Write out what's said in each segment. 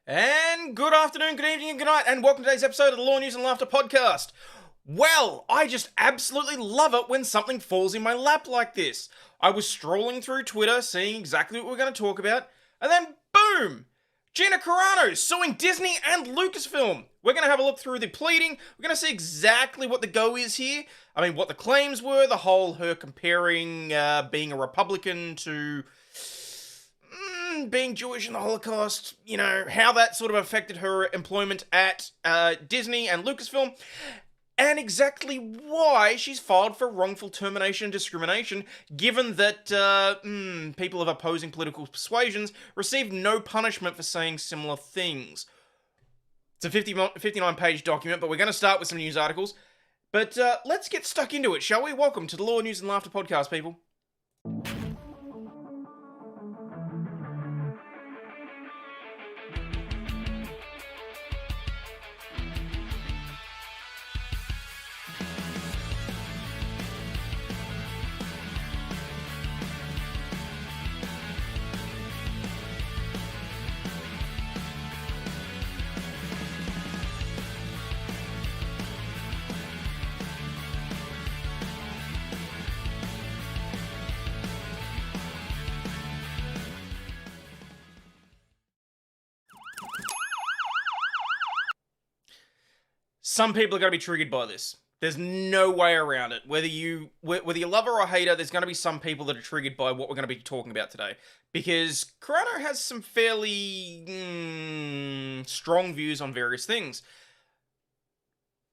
And good afternoon, good evening, and good night, and welcome to today's episode of the Law, News and Laughter podcast. Well, I just absolutely love it when something falls in my lap like this. I was strolling through Twitter, seeing exactly what we're going to talk about, and then boom! Gina Carano suing Disney and Lucasfilm. We're going to have a look through the pleading. We're going to see exactly what the go is here. I mean, what the claims were, the whole her comparing being a Republican to being Jewish in the Holocaust, you know, how that sort of affected her employment at Disney and Lucasfilm, and exactly why she's filed for wrongful termination and discrimination, given that people of opposing political persuasions received no punishment for saying similar things. It's a 59-page document, but we're going to start with some news articles. But let's get stuck into it, shall we? Welcome to the Law, News and Laughter podcast, people. Some people are going to be triggered by this. There's no way around it. Whether you love her or hate her, there's going to be some people that are triggered by what we're going to be talking about today. Because Carano has some fairly strong views on various things.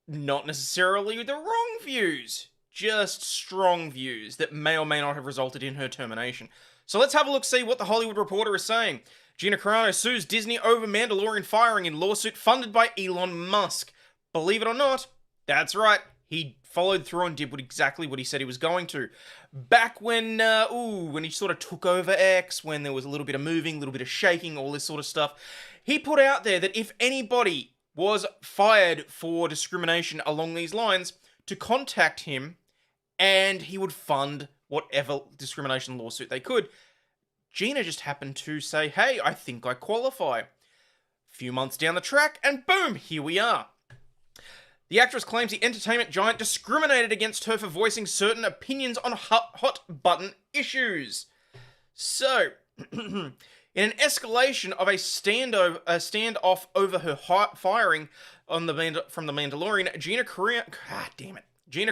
Not necessarily the wrong views, just strong views that may or may not have resulted in her termination. So let's have a look, see what the Hollywood Reporter is saying. Gina Carano sues Disney over Mandalorian firing in lawsuit funded by Elon Musk. Believe it or not, that's right, he followed through and did exactly what he said he was going to. Back when he sort of took over X, when there was a little bit of moving, a little bit of shaking, all this sort of stuff, he put out there that if anybody was fired for discrimination along these lines, to contact him, and he would fund whatever discrimination lawsuit they could. Gina just happened to say, hey, I think I qualify. A few months down the track, and boom, here we are. The actress claims the entertainment giant discriminated against her for voicing certain opinions on hot-button issues. So, in an escalation of a standoff over her firing from the Mandalorian, Gina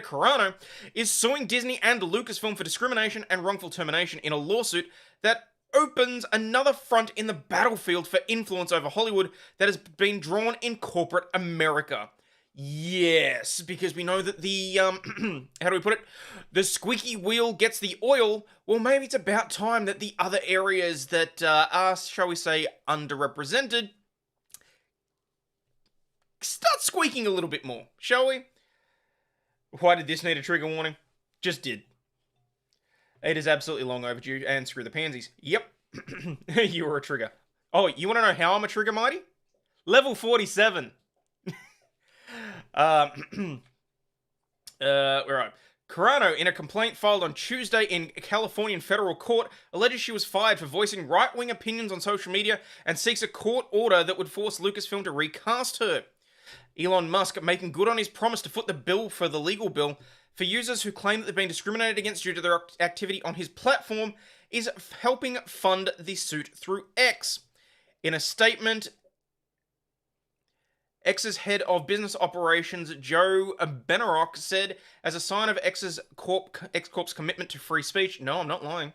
Carano is suing Disney and Lucasfilm for discrimination and wrongful termination in a lawsuit that opens another front in the battlefield for influence over Hollywood that has been drawn in corporate America. Yes, because we know that the, how do we put it? The squeaky wheel gets the oil. Well, maybe it's about time that the other areas that are, shall we say, underrepresented start squeaking a little bit more, shall we? Why did this need a trigger warning? Just did. It is absolutely long overdue, and screw the pansies. Yep, you were a trigger. Oh, you want to know how I'm a trigger, Mighty? Level 47. Where are I? Carano, in a complaint filed on Tuesday in Californian federal court, alleges she was fired for voicing right-wing opinions on social media and seeks a court order that would force Lucasfilm to recast her. Elon Musk, making good on his promise to foot the bill for the legal bill for users who claim that they've been discriminated against due to their activity on his platform, is helping fund the suit through X. In a statement, X's head of business operations, Joe Benarock, said, as a sign of X Corp's commitment to free speech, no, I'm not lying,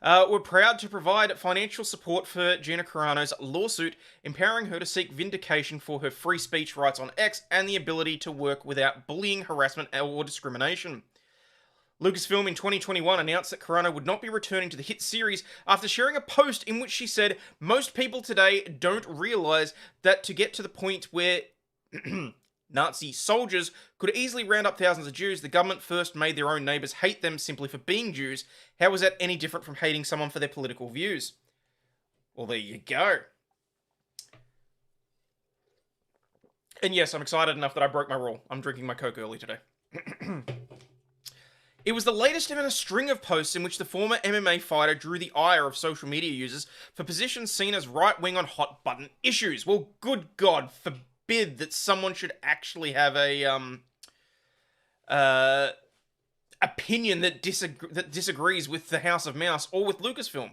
we're proud to provide financial support for Gina Carano's lawsuit, empowering her to seek vindication for her free speech rights on X and the ability to work without bullying, harassment, or discrimination. Lucasfilm in 2021 announced that Carano would not be returning to the hit series after sharing a post in which she said, most people today don't realize that to get to the point where Nazi soldiers could easily round up thousands of Jews, the government first made their own neighbors hate them simply for being Jews. How is that any different from hating someone for their political views? Well, there you go. And yes, I'm excited enough that I broke my rule. I'm drinking my Coke early today. It was the latest in a string of posts in which the former MMA fighter drew the ire of social media users for positions seen as right-wing on hot-button issues. Well, good God, forbid that someone should actually have a opinion that disagrees with the House of Mouse or with Lucasfilm.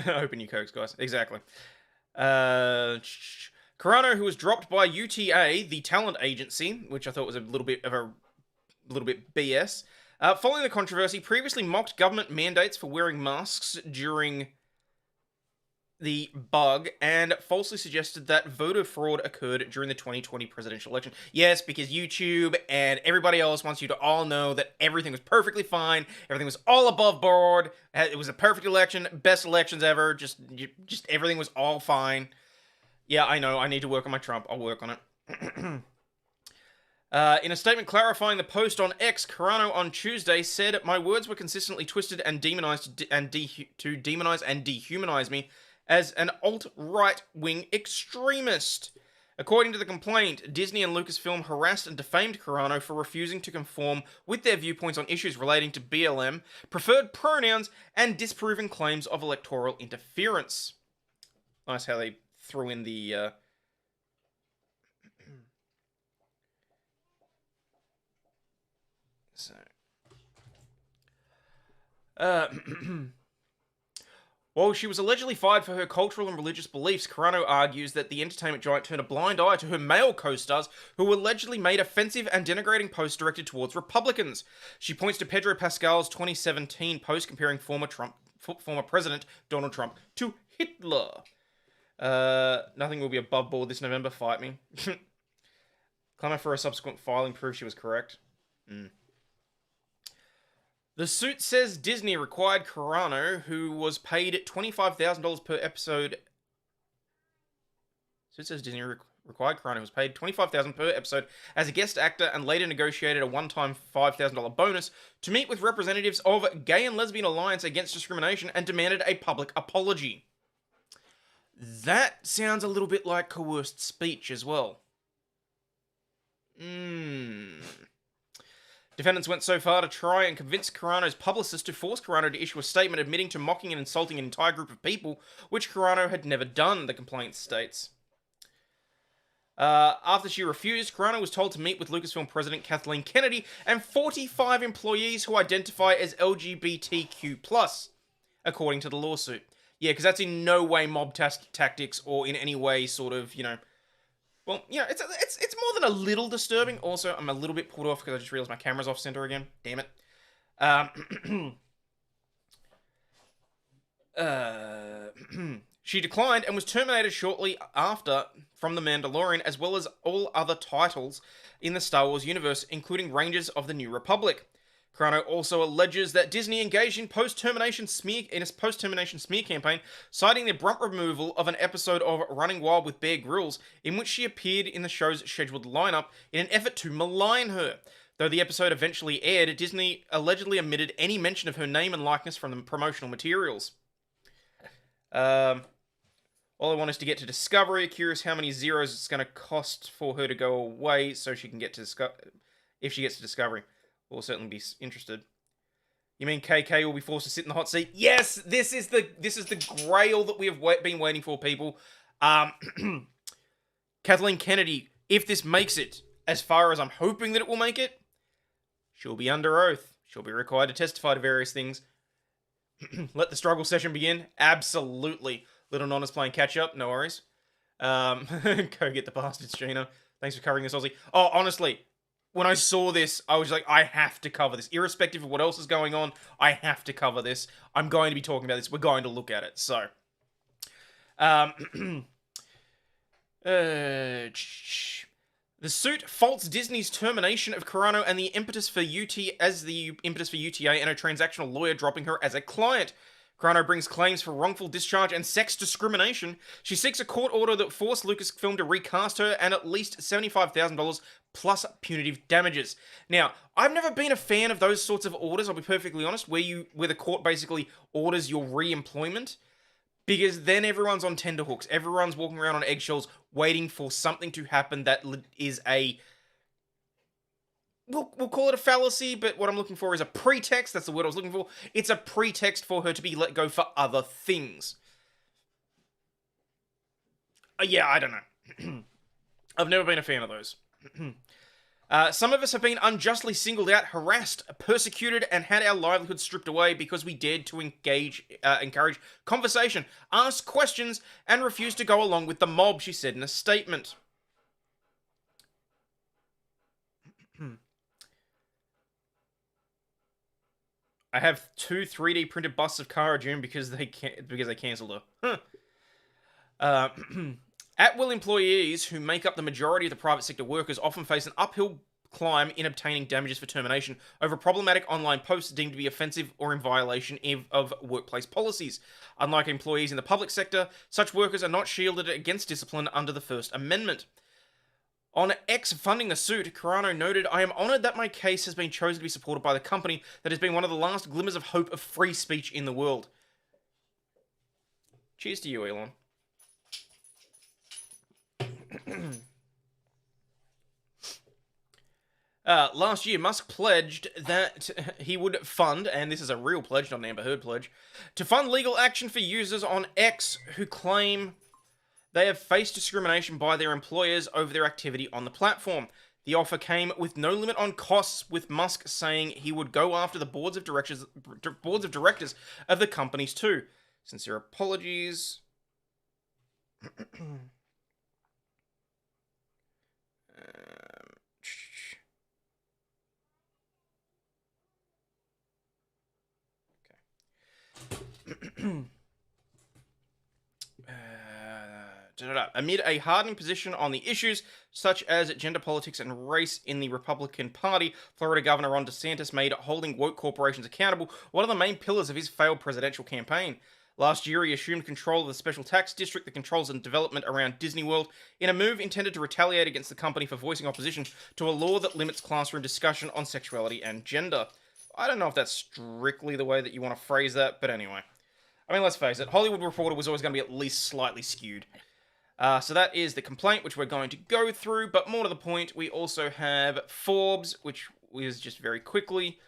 Open your cokes, guys. Exactly. Carano, who was dropped by UTA, the talent agency, which I thought was a little bit BS, following the controversy, previously mocked government mandates for wearing masks during the bug and falsely suggested that voter fraud occurred during the 2020 presidential election. Yes, because YouTube and everybody else wants you to all know that everything was perfectly fine, everything was all above board, it was a perfect election, best elections ever, just everything was all fine. Yeah, I know, I need to work on my Trump, I'll work on it. In a statement clarifying the post on X, Carano on Tuesday said, "My words were consistently twisted and demonized to demonize and dehumanize me as an alt-right-wing extremist." According to the complaint, Disney and Lucasfilm harassed and defamed Carano for refusing to conform with their viewpoints on issues relating to BLM, preferred pronouns, and disproving claims of electoral interference. Nice how they threw in the... While she was allegedly fired for her cultural and religious beliefs, Carano argues that the entertainment giant turned a blind eye to her male co-stars who allegedly made offensive and denigrating posts directed towards Republicans. She points to Pedro Pascal's 2017 post comparing former President Donald Trump to Hitler. Nothing will be above board this November, fight me. Clamour for a subsequent filing proof she was correct. The suit says Disney required Carano, who was paid $25,000 per episode... Suit says Disney required Carano, who was paid $25,000 per episode as a guest actor and later negotiated a one-time $5,000 bonus to meet with representatives of Gay and Lesbian Alliance Against Discrimination and demanded a public apology. That sounds a little bit like coerced speech as well. Defendants went so far to try and convince Carano's publicist to force Carano to issue a statement admitting to mocking and insulting an entire group of people, which Carano had never done, the complaint states. After she refused, Carano was told to meet with Lucasfilm president Kathleen Kennedy and 45 employees who identify as LGBTQ+, according to the lawsuit. Yeah, because that's in no way mob tactics or in any way sort of, you know... Well, yeah, it's more than a little disturbing. Also, I'm a little bit pulled off because I just realized my camera's off center again. Damn it. She declined and was terminated shortly after from The Mandalorian, as well as all other titles in the Star Wars universe, including Rangers of the New Republic. Carano also alleges that Disney engaged in a post-termination smear campaign, citing the abrupt removal of an episode of Running Wild with Bear Grylls, in which she appeared in the show's scheduled lineup in an effort to malign her. Though the episode eventually aired, Disney allegedly omitted any mention of her name and likeness from the promotional materials. All I want is to get to Discovery. Curious how many zeros it's going to cost for her to go away so she can get to if she gets to Discovery. We'll certainly be interested. You mean KK will be forced to sit in the hot seat? Yes, this is the grail that we have been waiting for, people. Kathleen Kennedy, if this makes it as far as I'm hoping that it will make it, she'll be under oath. She'll be required to testify to various things. Let the struggle session begin? Absolutely. Little Non is playing catch up. No worries. Go get the bastards, Gina. Thanks for covering this, Aussie. Oh, honestly, when I saw this, I was like, I have to cover this. Irrespective of what else is going on, I have to cover this. I'm going to be talking about this. We're going to look at it. So, the suit faults Disney's termination of Carano and the impetus for UTA and a transactional lawyer dropping her as a client. Carano brings claims for wrongful discharge and sex discrimination. She seeks a court order that forced Lucasfilm to recast her and at least $75,000 plus punitive damages. Now, I've never been a fan of those sorts of orders, I'll be perfectly honest, where the court basically orders your re-employment, because then everyone's on tenterhooks. Everyone's walking around on eggshells waiting for something to happen that is a we'll call it a fallacy, but what I'm looking for is a pretext. That's the word I was looking for. It's a pretext for her to be let go for other things. Yeah, I don't know. I've never been a fan of those. Some of us have been unjustly singled out, harassed, persecuted, and had our livelihoods stripped away because we dared to encourage conversation, ask questions, and refuse to go along with the mob, she said in a statement. I have 2 3D printed busts of Cara Dune because they cancelled her. At-will employees who make up the majority of the private sector workers often face an uphill climb in obtaining damages for termination over problematic online posts deemed to be offensive or in violation of workplace policies. Unlike employees in the public sector, such workers are not shielded against discipline under the First Amendment. On X funding the suit, Carano noted, "I am honoured that my case has been chosen to be supported by the company that has been one of the last glimmers of hope of free speech in the world." Cheers to you, Elon. Last year, Musk pledged that he would fund, and this is a real pledge, not an Amber Heard pledge, to fund legal action for users on X who claim they have faced discrimination by their employers over their activity on the platform. The offer came with no limit on costs, with Musk saying he would go after the boards of directors of the companies too. Sincere apologies. Amid a hardening position on the issues such as gender politics and race in the Republican Party, Florida Governor Ron DeSantis made holding woke corporations accountable one of the main pillars of his failed presidential campaign. Last year, he assumed control of the special tax district that controls the development around Disney World in a move intended to retaliate against the company for voicing opposition to a law that limits classroom discussion on sexuality and gender. I don't know if that's strictly the way that you want to phrase that, but anyway. I mean, let's face it, Hollywood Reporter was always going to be at least slightly skewed. So that is the complaint, which we're going to go through, but more to the point, we also have Forbes, which is just very quickly.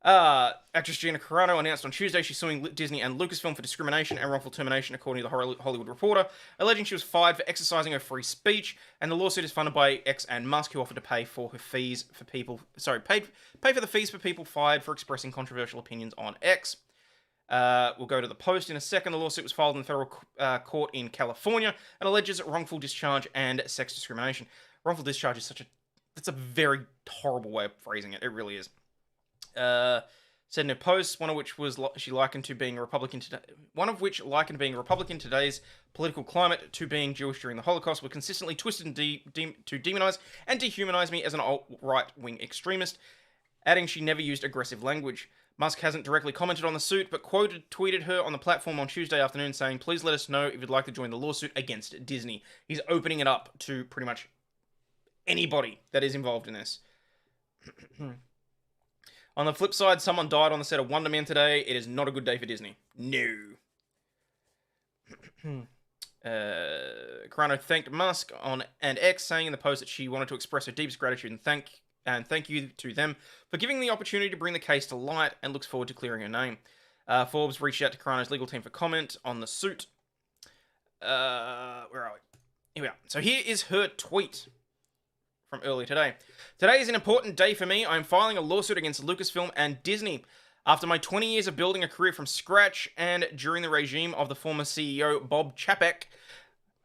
Actress Gina Carano announced on Tuesday she's suing Disney and Lucasfilm for discrimination and wrongful termination, according to the Hollywood Reporter, alleging she was fired for exercising her free speech, and the lawsuit is funded by X and Musk, who offered to pay for her fees for people, pay for the fees for people fired for expressing controversial opinions on X. We'll go to the Post in a second. The lawsuit was filed in the federal court in California and alleges wrongful discharge and sex discrimination. Wrongful discharge is that's a very horrible way of phrasing it. It really is. Said in her post, one of which likened being a Republican today's political climate to being Jewish during the Holocaust, were consistently twisted to demonize and dehumanize me as an alt-right-wing extremist, adding she never used aggressive language. Musk hasn't directly commented on the suit, but tweeted her on the platform on Tuesday afternoon saying, "Please let us know if you'd like to join the lawsuit against Disney." He's opening it up to pretty much anybody that is involved in this. On the flip side, someone died on the set of Wonder Man today. It is not a good day for Disney. No. Carano thanked Musk and X, saying in the post that she wanted to express her deepest gratitude and thank you to them for giving the opportunity to bring the case to light, and looks forward to clearing her name. Forbes reached out to Carano's legal team for comment on the suit. Where are we? Here we are. So here is her tweet from earlier today. "Today is an important day for me. I am filing a lawsuit against Lucasfilm and Disney. After my 20 years of building a career from scratch and during the regime of the former CEO Bob Chapek,"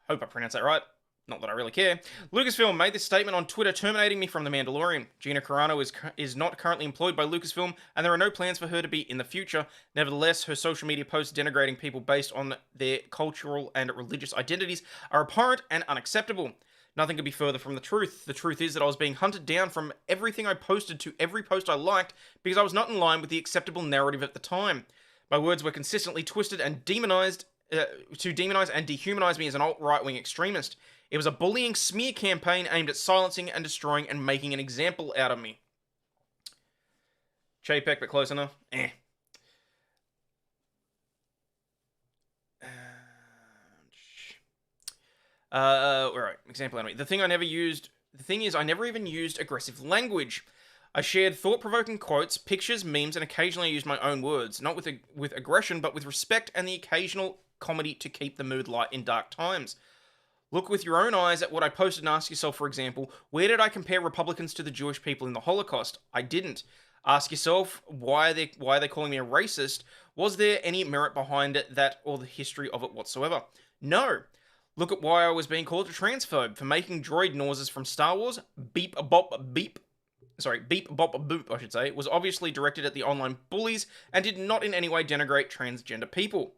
hope I pronounced that right, not that I really care, "Lucasfilm made this statement on Twitter terminating me from The Mandalorian. Gina Carano is not currently employed by Lucasfilm, and there are no plans for her to be in the future. Nevertheless, her social media posts denigrating people based on their cultural and religious identities are abhorrent and unacceptable. Nothing could be further from the truth. The truth is that I was being hunted down from everything I posted to every post I liked because I was not in line with the acceptable narrative at the time. My words were consistently twisted and demonized to demonize and dehumanize me as an alt-right-wing extremist. It was a bullying smear campaign aimed at silencing and destroying and making an example out of me." Chapek, but close enough. Alright, example out of me. The thing is, I never even used aggressive language. I shared thought-provoking quotes, pictures, memes, and occasionally I used my own words, not with aggression, but with respect and the occasional comedy to keep the mood light in dark times. Look with your own eyes at what I posted and ask yourself, for example, where did I compare Republicans to the Jewish people in the Holocaust? I didn't. Ask yourself, why are they calling me a racist? Was there any merit behind it, that or the history of it whatsoever? No. Look at why I was being called a transphobe for making droid noises from Star Wars. Beep bop beep. Sorry, beep bop boop, I should say, was obviously directed at the online bullies and did not in any way denigrate transgender people.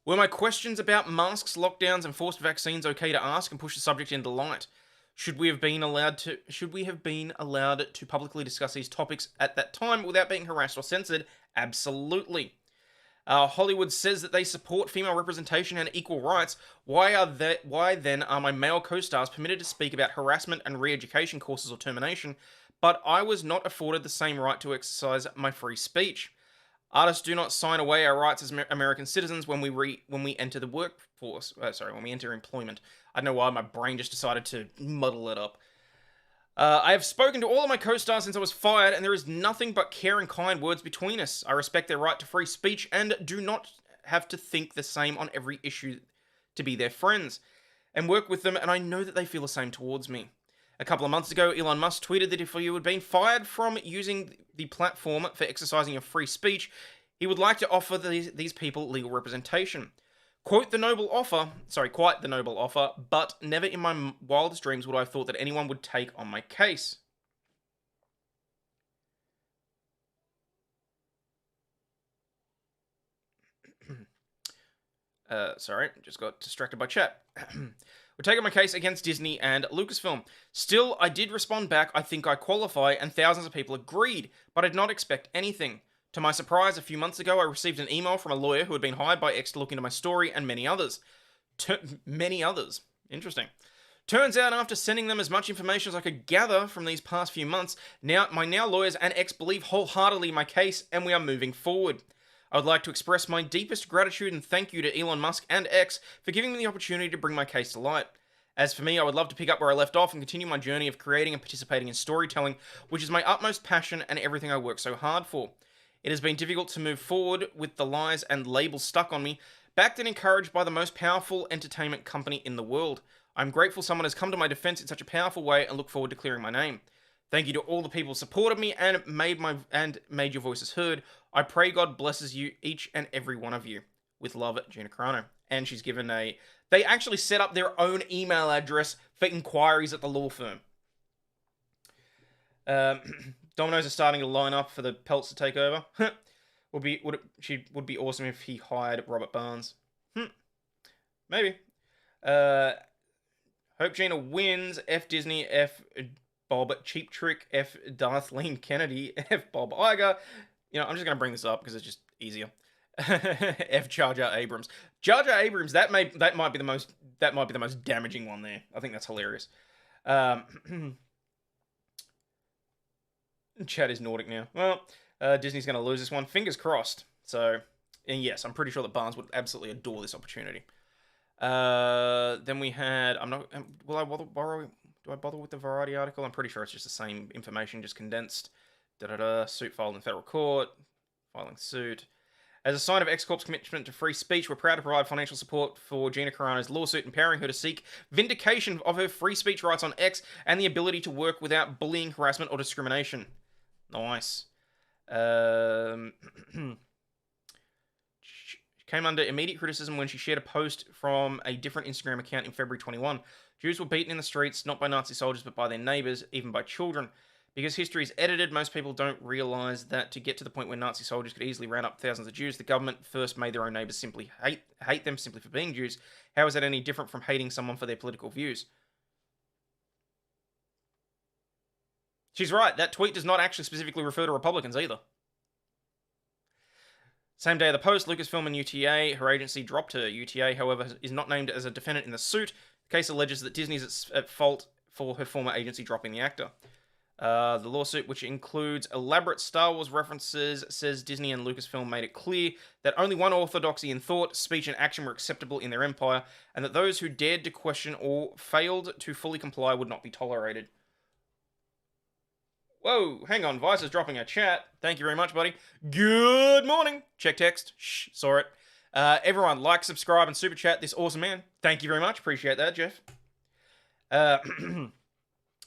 Were my questions about masks, lockdowns, and forced vaccines okay to ask and push the subject into light? Should we have been allowed to publicly discuss these topics at that time without being harassed or censored? Absolutely. Hollywood says that they support female representation and equal rights. Why then are my male co-stars permitted to speak about harassment and re-education courses or termination, but I was not afforded the same right to exercise my free speech? Artists do not sign away our rights as American citizens when we enter the workforce. When we enter employment. I don't know why my brain just decided to muddle it up. I have spoken to all of my co-stars since I was fired, and there is nothing but care and kind words between us. I respect their right to free speech and do not have to think the same on every issue to be their friends and work with them, and I know that they feel the same towards me. A couple of months ago, Elon Musk tweeted that if you had been fired from using the platform for exercising your free speech, he would like to offer these people legal representation. Quite the noble offer, but never in my wildest dreams would I have thought that anyone would take on my case. Just got distracted by chat. We're taking my case against Disney and Lucasfilm. Still, I did respond back, I think I qualify, and thousands of people agreed, but I did not expect anything. To my surprise, a few months ago, I received an email from a lawyer who had been hired by X to look into my story, and many others. Interesting. Turns out, after sending them as much information as I could gather from these past few months, my lawyers and X believe wholeheartedly in my case, and we are moving forward. I would like to express my deepest gratitude and thank you to Elon Musk and X for giving me the opportunity to bring my case to light. As for me, I would love to pick up where I left off and continue my journey of creating and participating in storytelling, which is my utmost passion and everything I work so hard for. It has been difficult to move forward with the lies and labels stuck on me, backed and encouraged by the most powerful entertainment company in the world. I'm grateful someone has come to my defense in such a powerful way and look forward to clearing my name. Thank you to all the people who supported me and made your voices heard. I pray God blesses you, each and every one of you. With love, Gina Carano. And she's given they actually set up their own email address for inquiries at the law firm. Domino's are starting to line up for the Pelts to take over. would be awesome if he hired Robert Barnes. Maybe. Hope Gina wins. F Disney. F Bob Cheap Trick. F Darthleen Kennedy. F Bob Iger. I'm just gonna bring this up because it's just easier. F Jar Jar Abrams. Jar Jar Abrams. That might be the most damaging one there. I think that's hilarious. Chat is Nordic now. Well, Disney's going to lose this one. Fingers crossed. So, and yes, I'm pretty sure that Barnes would absolutely adore this opportunity. Then we had... Do I bother with the Variety article? I'm pretty sure it's just the same information, just condensed. Suit filed in federal court. Filing suit. As a sign of X Corp's commitment to free speech, we're proud to provide financial support for Gina Carano's lawsuit, empowering her to seek vindication of her free speech rights on X and the ability to work without bullying, harassment, or discrimination. Nice. She came under immediate criticism when she shared a post from a different Instagram account in February 21. Jews were beaten in the streets, not by Nazi soldiers, but by their neighbors, even by children. Because history is edited, most people don't realize that to get to the point where Nazi soldiers could easily round up thousands of Jews, the government first made their own neighbors simply hate them simply for being Jews. How is that any different from hating someone for their political views? She's right. That tweet does not actually specifically refer to Republicans either. Same day of the post, Lucasfilm and UTA, her agency dropped her. UTA, however, is not named as a defendant in the suit. The case alleges that Disney is at fault for her former agency dropping the actor. The lawsuit, which includes elaborate Star Wars references, says Disney and Lucasfilm made it clear that only one orthodoxy in thought, speech, and action were acceptable in their empire, and that those who dared to question or failed to fully comply would not be tolerated. Whoa, hang on, Vice is dropping a chat. Thank you very much, buddy. Good morning. Check text. Shh, saw it. Everyone, like, subscribe, and super chat this awesome man. Thank you very much. Appreciate that, Jeff.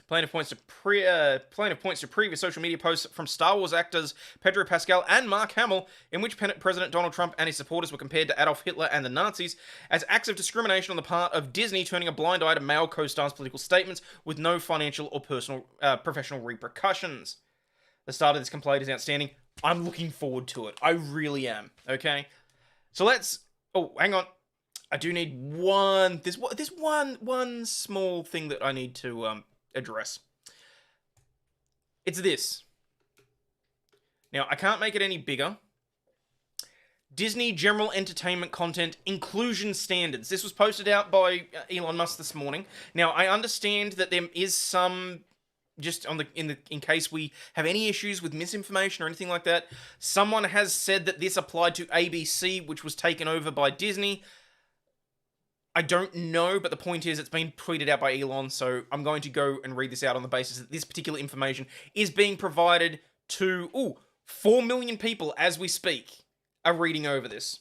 Plenty of points to previous social media posts from Star Wars actors Pedro Pascal and Mark Hamill, in which President Donald Trump and his supporters were compared to Adolf Hitler and the Nazis as acts of discrimination on the part of Disney, turning a blind eye to male co-stars' political statements with no financial or professional repercussions. The start of this complaint is outstanding. I'm looking forward to it. I really am. Okay, so let's. Oh, hang on. I do need one. There's one small thing that I need to address. It's this. Now, I can't make it any bigger. Disney General Entertainment Content Inclusion Standards. This was posted out by Elon Musk this morning. Now, I understand that there is some, just on in case we have any issues with misinformation or anything like that, someone has said that this applied to ABC, which was taken over by Disney. I don't know, but the point is it's been tweeted out by Elon, so I'm going to go and read this out on the basis that this particular information is being provided to, 4 million people as we speak are reading over this.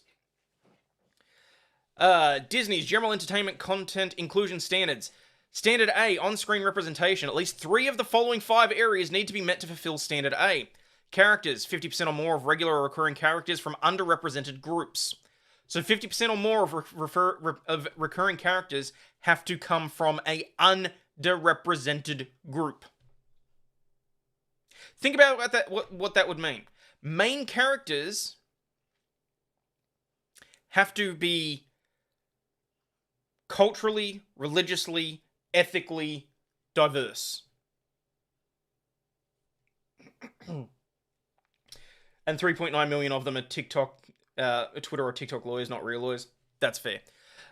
Disney's General Entertainment Content Inclusion Standards. Standard A, on-screen representation. At least 3 of the following 5 areas need to be met to fulfill Standard A. Characters, 50% or more of regular or recurring characters from underrepresented groups. So 50% or more of recurring characters have to come from a underrepresented group. Think about what that would mean. Main characters have to be culturally, religiously, ethically diverse. And 3.9 million of them are Twitter or TikTok lawyers, not real lawyers. That's fair.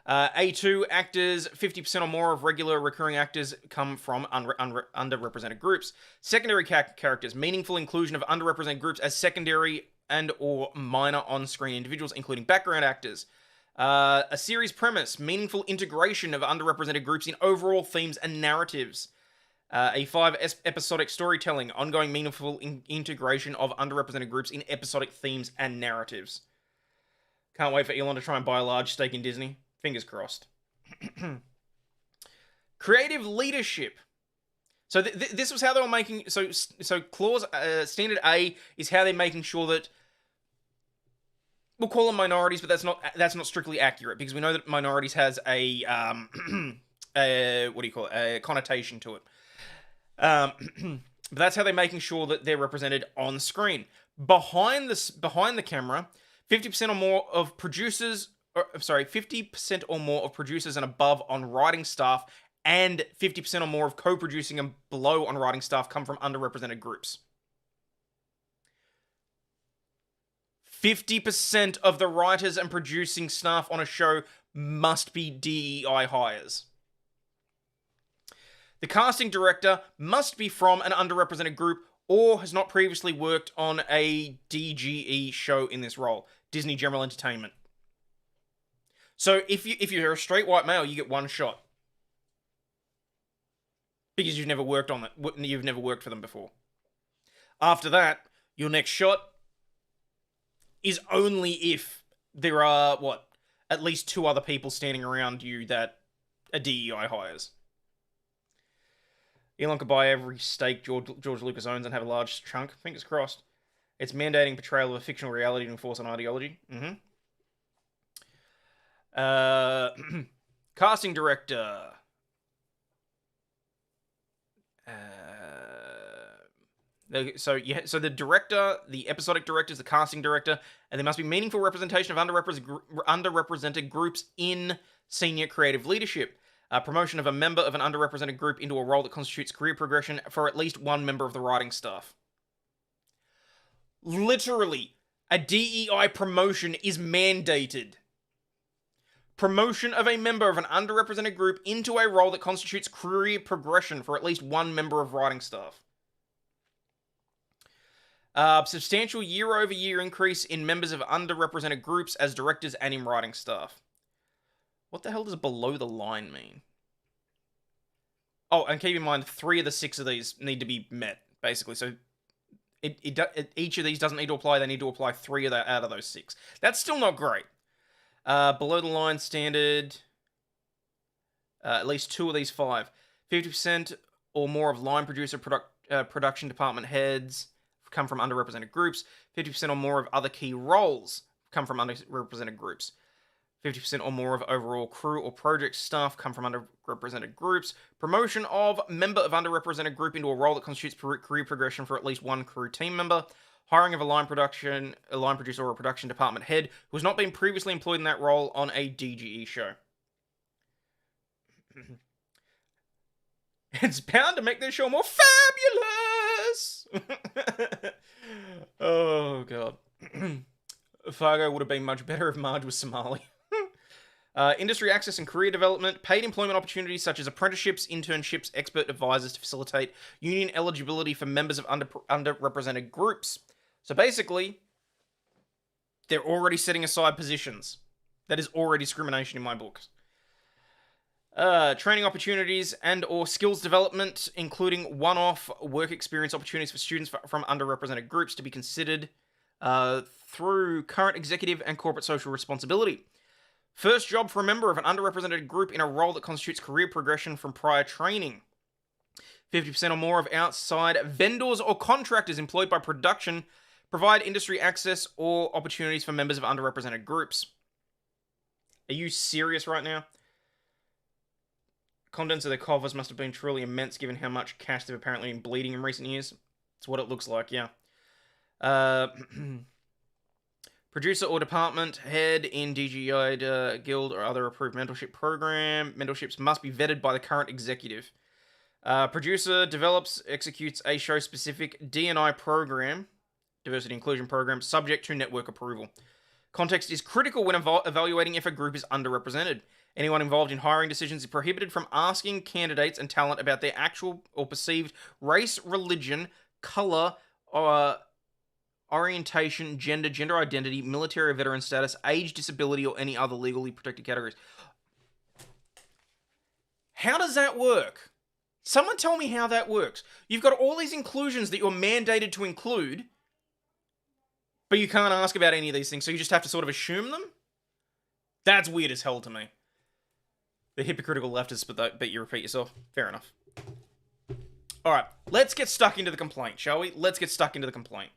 A2, actors, 50% or more of regular recurring actors come from underrepresented groups. Secondary characters, meaningful inclusion of underrepresented groups as secondary and or minor on-screen individuals, including background actors. A series premise, meaningful integration of underrepresented groups in overall themes and narratives. A5, episodic storytelling, ongoing meaningful integration of underrepresented groups in episodic themes and narratives. Can't wait for Elon to try and buy a large stake in Disney. Fingers crossed. Creative leadership. So this was how they were making. So clause standard A is how they're making sure that we'll call them minorities, but that's not strictly accurate because we know that minorities has a a connotation to it. But that's how they're making sure that they're represented on screen. Behind the camera, 50% or more of producers, 50% or more of producers and above on writing staff, and 50% or more of co-producing and below on writing staff come from underrepresented groups. 50% of the writers and producing staff on a show must be DEI hires. The casting director must be from an underrepresented group or has not previously worked on a DGE show in this role. Disney General Entertainment. So if you're a straight white male, you get one shot. Because you've never worked on it. You've never worked for them before. After that, your next shot is only if there are, at least 2 other people standing around you that a DEI hires. Elon could buy every stake George Lucas owns and have a large chunk. Fingers crossed. It's mandating portrayal of a fictional reality to enforce an ideology. Casting director. So the director, the episodic director is the casting director, and there must be meaningful representation of underrepresented groups in senior creative leadership. Promotion of a member of an underrepresented group into a role that constitutes career progression for at least one member of the writing staff. Literally, a DEI promotion is mandated. Promotion of a member of an underrepresented group into a role that constitutes career progression for at least one member of writing staff. Substantial year-over-year increase in members of underrepresented groups as directors and in writing staff. What the hell does below the line mean? Oh, and keep in mind, 3 of the 6 of these need to be met, basically. So each of these doesn't need to apply. They need to apply 3 out of those 6. That's still not great. Below the line standard, at least 2 of these 5. 50% or more of line producer production department heads come from underrepresented groups. 50% or more of other key roles come from underrepresented groups. 50% or more of overall crew or project staff come from underrepresented groups. Promotion of member of underrepresented group into a role that constitutes career progression for at least one crew team member. Hiring of a line producer or a production department head who has not been previously employed in that role on a DGE show. It's bound to make this show more fabulous! Oh, God. Fargo would have been much better if Marge was Somali. Industry access and career development, paid employment opportunities such as apprenticeships, internships, expert advisors to facilitate union eligibility for members of underrepresented groups. So basically, they're already setting aside positions. That is already discrimination in my books. Training opportunities and or skills development, including one-off work experience opportunities for students from underrepresented groups to be considered through current executive and corporate social responsibility. First job for a member of an underrepresented group in a role that constitutes career progression from prior training. 50% or more of outside vendors or contractors employed by production provide industry access or opportunities for members of underrepresented groups. Are you serious right now? Contents of their coffers must have been truly immense given how much cash they've apparently been bleeding in recent years. It's what it looks like, yeah. Producer or department head in DGI guild or other approved mentorship program. Mentorships must be vetted by the current executive. Producer develops, executes a show-specific D&I program, diversity inclusion program, subject to network approval. Context is critical when evaluating if a group is underrepresented. Anyone involved in hiring decisions is prohibited from asking candidates and talent about their actual or perceived race, religion, color, or orientation, gender identity, military or veteran status, age, disability, or any other legally protected categories. How does that work? Someone tell me how that works. You've got all these inclusions that you're mandated to include, but you can't ask about any of these things, so you just have to sort of assume them? That's weird as hell to me. The hypocritical leftists, but you repeat yourself. Fair enough. Alright, let's get stuck into the complaint, shall we? Let's get stuck into the complaint.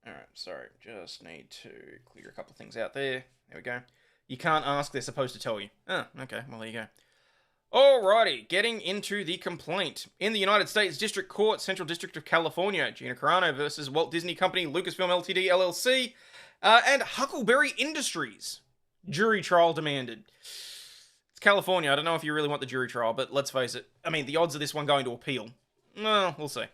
Alright, sorry. Just need to clear a couple of things out there. There we go. You can't ask, they're supposed to tell you. Oh, okay. Well, there you go. Alrighty, getting into the complaint. In the United States District Court, Central District of California, Gina Carano versus Walt Disney Company, Lucasfilm Ltd, LLC, and Huckleberry Industries. Jury trial demanded. It's California. I don't know if you really want the jury trial, but let's face it. I mean, the odds of this one going to appeal. Well, we'll see.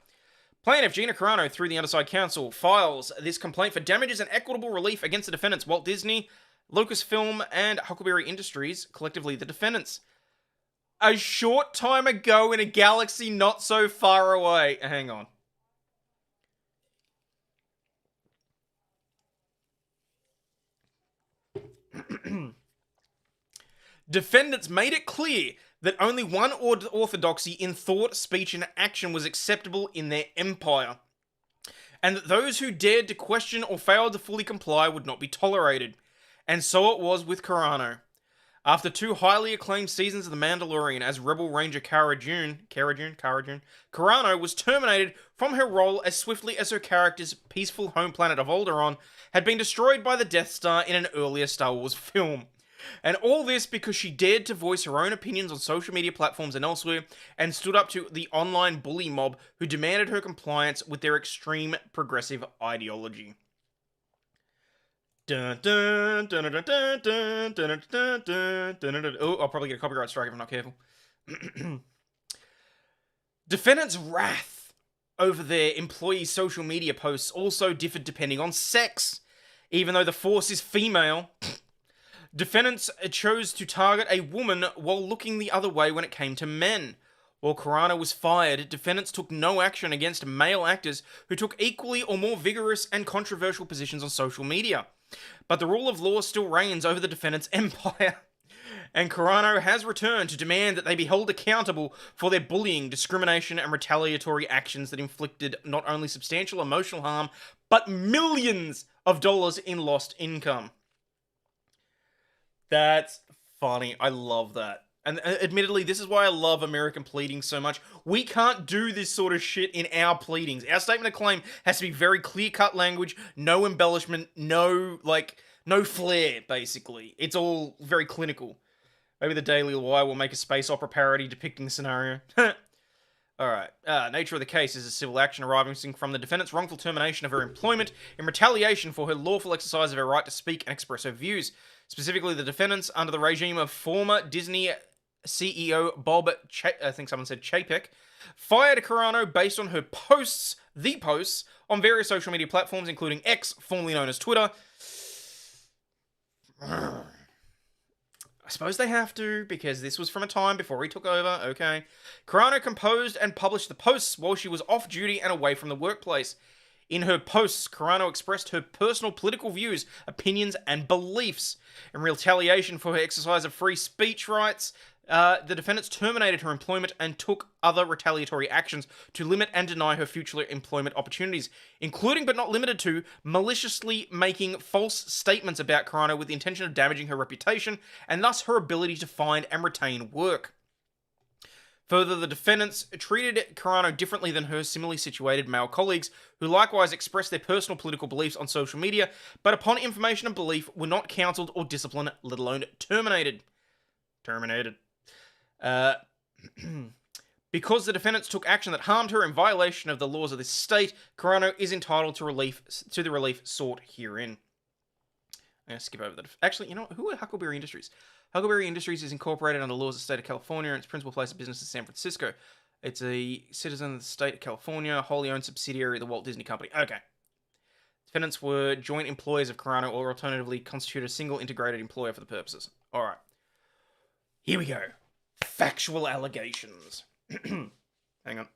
Plaintiff Gina Carano, through the Underside Counsel, files this complaint for damages and equitable relief against the defendants, Walt Disney, Lucasfilm, and Huckleberry Industries, collectively the defendants. A short time ago in a galaxy not so far away. Hang on. Defendants made it clear that only one orthodoxy in thought, speech, and action was acceptable in their empire, and that those who dared to question or failed to fully comply would not be tolerated. And so it was with Carano. After 2 highly acclaimed seasons of The Mandalorian as Rebel Ranger Cara Dune, Carano was terminated from her role as swiftly as her character's peaceful home planet of Alderaan had been destroyed by the Death Star in an earlier Star Wars film. And all this because she dared to voice her own opinions on social media platforms and elsewhere, and stood up to the online bully mob who demanded her compliance with their extreme progressive ideology. Dun, dun, dun, dun, dun, dun, dun, dun, dun, dun, dun, dun. Oh, I'll probably get a copyright strike if I'm not careful. Defendants' wrath over their employees' social media posts also differed depending on sex. Even though the force is female, defendants chose to target a woman while looking the other way when it came to men. While Carano was fired, defendants took no action against male actors who took equally or more vigorous and controversial positions on social media. But the rule of law still reigns over the defendant's empire. and Carano has returned to demand that they be held accountable for their bullying, discrimination, and retaliatory actions that inflicted not only substantial emotional harm, but millions of dollars in lost income. That's funny. I love that. And admittedly, this is why I love American pleadings so much. We can't do this sort of shit in our pleadings. Our statement of claim has to be very clear-cut language, no embellishment, no flair, basically. It's all very clinical. Maybe the Daily Wire will make a space opera parody depicting the scenario. Alright. Nature of the case is a civil action arising from the defendant's wrongful termination of her employment in retaliation for her lawful exercise of her right to speak and express her views. Specifically, the defendants, under the regime of former Disney CEO Bob, I think someone said Chapek, fired Carano based on her posts, on various social media platforms, including X, formerly known as Twitter. I suppose they have to, because this was from a time before he took over, okay. Carano composed and published the posts while she was off duty and away from the workplace. In her posts, Carano expressed her personal political views, opinions, and beliefs. In retaliation for her exercise of free speech rights, the defendants terminated her employment and took other retaliatory actions to limit and deny her future employment opportunities, including but not limited to maliciously making false statements about Carano with the intention of damaging her reputation and thus her ability to find and retain work. Further, the defendants treated Carano differently than her similarly situated male colleagues, who likewise expressed their personal political beliefs on social media, but upon information and belief were not counseled or disciplined, let alone terminated. Because the defendants took action that harmed her in violation of the laws of this state, Carano is entitled to the relief sought herein. I'm going to skip over that. Actually, you know, who are Huckleberry Industries? Huckleberry Industries is incorporated under laws of the state of California, and its principal place of business is San Francisco. It's a citizen of the state of California, wholly owned subsidiary of the Walt Disney Company. Okay. Defendants were joint employees of Carano, or alternatively constituted a single integrated employer for the purposes. Alright. Here we go. Factual allegations. Hang on.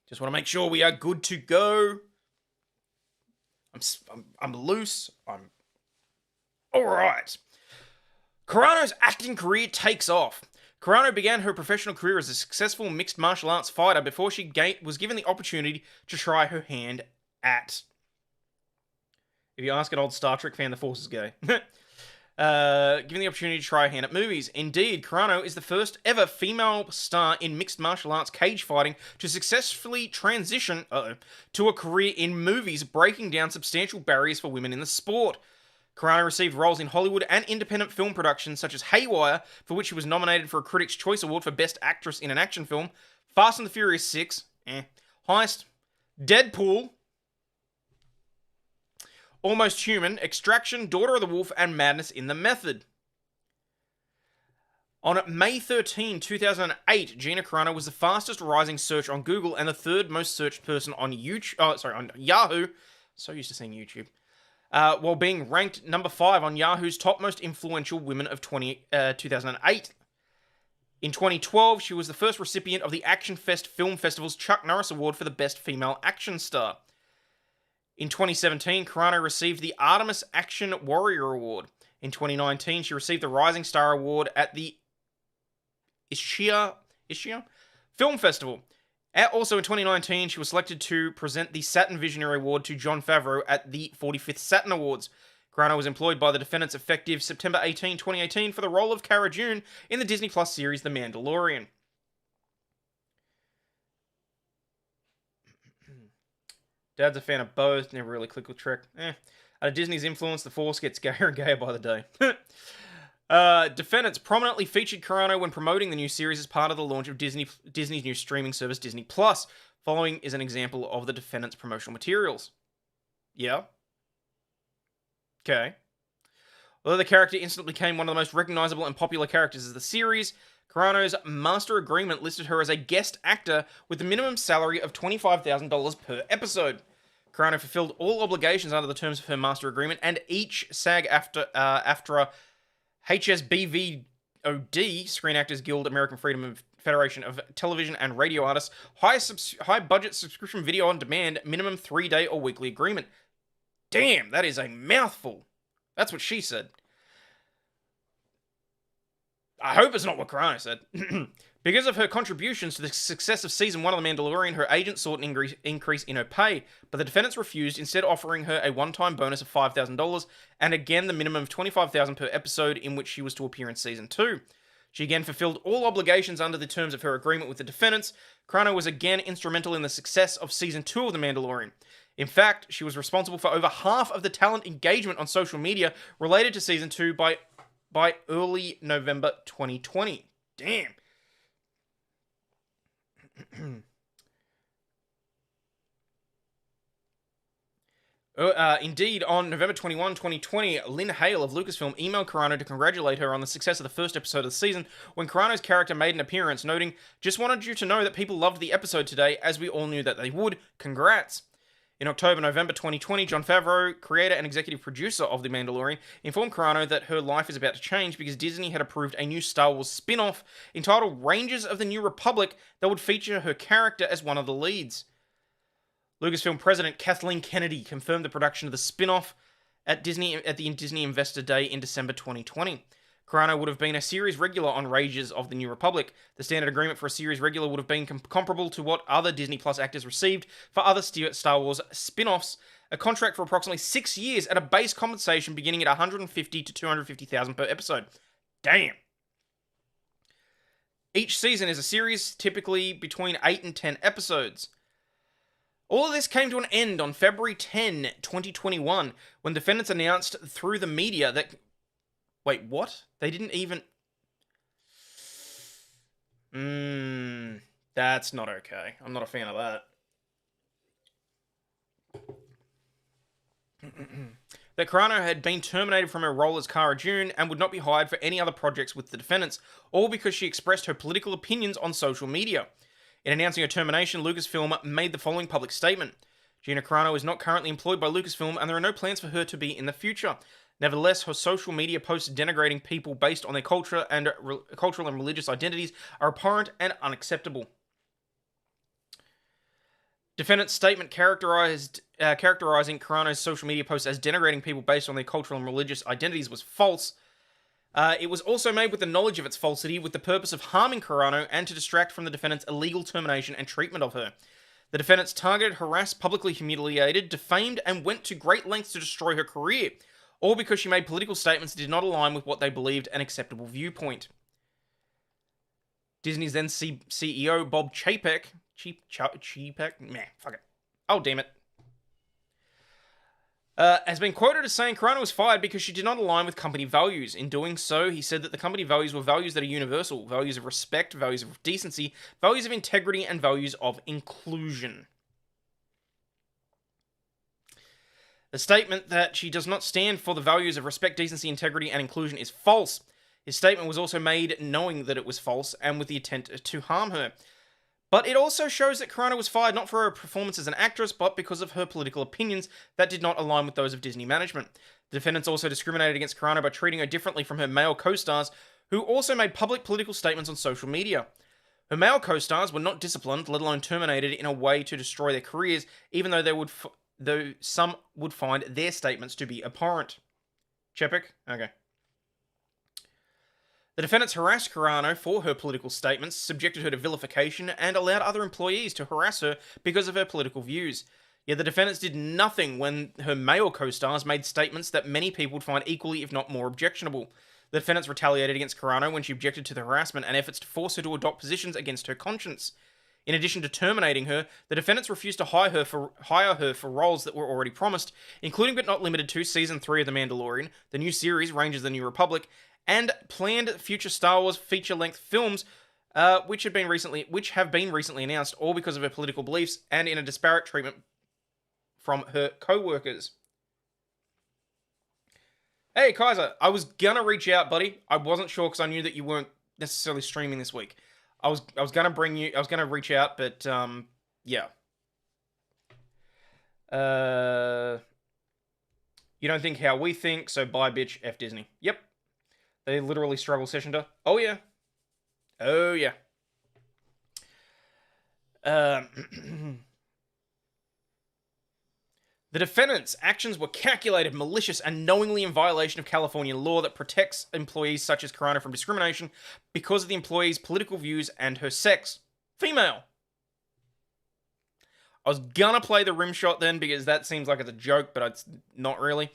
Just want to make sure we are good to go. I'm loose. I'm all right. Carano's acting career takes off. Carano began her professional career as a successful mixed martial arts fighter before she was given the opportunity to try her hand at... If you ask an old Star Trek fan, the Force is gay. Given the opportunity to try her hand at movies. Indeed, Carano is the first ever female star in mixed martial arts cage fighting to successfully transition to a career in movies, breaking down substantial barriers for women in the sport. Carano received roles in Hollywood and independent film productions such as Haywire, for which she was nominated for a Critics' Choice Award for Best Actress in an Action Film, Fast and the Furious 6, Heist, Deadpool, Almost Human, Extraction, Daughter of the Wolf, and Madness in the Method. On May 13, 2008, Gina Carano was the fastest rising search on Google and the third most searched person on on Yahoo. So used to saying YouTube. While being ranked number 5 on Yahoo's top most influential women of 2008. In 2012, she was the first recipient of the Action Fest Film Festival's Chuck Norris Award for the Best Female Action Star. In 2017, Carano received the Artemis Action Warrior Award. In 2019, she received the Rising Star Award at the Ischia Film Festival. Also in 2019, she was selected to present the Saturn Visionary Award to Jon Favreau at the 45th Saturn Awards. Carano was employed by the defendants effective September 18, 2018 for the role of Cara Dune in the Disney Plus series The Mandalorian. Dad's a fan of both, never really clicked with Trek. Under Disney's influence, the Force gets gayer and gayer by the day. Defendants prominently featured Carano when promoting the new series as part of the launch of Disney's new streaming service, Disney Plus. Following is an example of the defendants' promotional materials. Yeah. Okay. Although the character instantly became one of the most recognizable and popular characters of the series, Carano's master agreement listed her as a guest actor with a minimum salary of $25,000 per episode. Carano fulfilled all obligations under the terms of her master agreement, and each SAG-AFTRA HSBVOD, Screen Actors Guild American Freedom Federation of Television and Radio Artists, high budget subscription video on demand, minimum 3-day or weekly agreement. Damn, that is a mouthful. That's what she said. I hope it's not what Carano said. Because of her contributions to the success of Season 1 of The Mandalorian, her agent sought an increase in her pay, but the defendants refused, instead offering her a one-time bonus of $5,000, and again the minimum of $25,000 per episode in which she was to appear in Season 2. She again fulfilled all obligations under the terms of her agreement with the defendants. Carano was again instrumental in the success of Season 2 of The Mandalorian. In fact, she was responsible for over half of the talent engagement on social media related to Season 2 by early November 2020. Damn. Indeed, on November 21, 2020, Lynn Hale of Lucasfilm emailed Carano to congratulate her on the success of the first episode of the season, when Carano's character made an appearance, noting, "Just wanted you to know that people loved the episode today, as we all knew that they would. Congrats." In October-November 2020, Jon Favreau, creator and executive producer of The Mandalorian, informed Carano that her life is about to change because Disney had approved a new Star Wars spin-off entitled Rangers of the New Republic that would feature her character as one of the leads. Lucasfilm president Kathleen Kennedy confirmed the production of the spin-off at the Disney Investor Day in December 2020. Carano would have been a series regular on Rangers of the New Republic. The standard agreement for a series regular would have been comparable to what other Disney Plus actors received for other Star Wars spin-offs, a contract for approximately 6 years at a base compensation beginning at $150,000 to $250,000 per episode. Damn. Each season is a series, typically between 8 and 10 episodes. All of this came to an end on February 10, 2021, when defendants announced through the media that... Wait, what? They didn't even... That's not okay. I'm not a fan of that. That Carano had been terminated from her role as Cara Dune and would not be hired for any other projects with the defendants, all because she expressed her political opinions on social media. In announcing her termination, Lucasfilm made the following public statement. Gina Carano is not currently employed by Lucasfilm, and there are no plans for her to be in the future. Nevertheless, her social media posts denigrating people based on their cultural and religious identities are abhorrent and unacceptable. Defendant's statement characterizing Carano's social media posts as denigrating people based on their cultural and religious identities was false. It was also made with the knowledge of its falsity, with the purpose of harming Carano and to distract from the defendant's illegal termination and treatment of her. The defendants targeted, harassed, publicly humiliated, defamed, and went to great lengths to destroy her career, all because she made political statements that did not align with what they believed an acceptable viewpoint. Disney's then CEO, Bob Chapek... Chapek? Meh, fuck it. Oh, damn it. Has been quoted as saying Carano was fired because she did not align with company values. In doing so, he said that the company values were values that are universal, values of respect, values of decency, values of integrity, and values of inclusion. The statement that she does not stand for the values of respect, decency, integrity, and inclusion is false. His statement was also made knowing that it was false and with the intent to harm her. But it also shows that Carano was fired not for her performance as an actress, but because of her political opinions that did not align with those of Disney management. The defendants also discriminated against Carano by treating her differently from her male co-stars, who also made public political statements on social media. Her male co-stars were not disciplined, let alone terminated, in a way to destroy their careers, even though some would find their statements to be abhorrent. Chepik? Okay. The defendants harassed Carano for her political statements, subjected her to vilification, and allowed other employees to harass her because of her political views. Yet the defendants did nothing when her male co-stars made statements that many people would find equally, if not more, objectionable. The defendants retaliated against Carano when she objected to the harassment and efforts to force her to adopt positions against her conscience. In addition to terminating her, the defendants refused to hire her for roles that were already promised, including but not limited to Season 3 of The Mandalorian, the new series Rangers of the New Republic, and planned future Star Wars feature-length films, which have been recently announced, all because of her political beliefs and in a disparate treatment from her co-workers. Hey, Kaiser, I was gonna reach out, buddy. I wasn't sure because I knew that you weren't necessarily streaming this week. I was gonna reach out, but yeah. You don't think how we think, so bye, bitch. F Disney. Yep. They literally struggle session to. Oh, yeah. Oh, yeah. The defendant's actions were calculated, malicious, and knowingly in violation of California law that protects employees such as Carano from discrimination because of the employee's political views and her sex. Female. I was gonna play the rim shot then because that seems like it's a joke, but it's not really.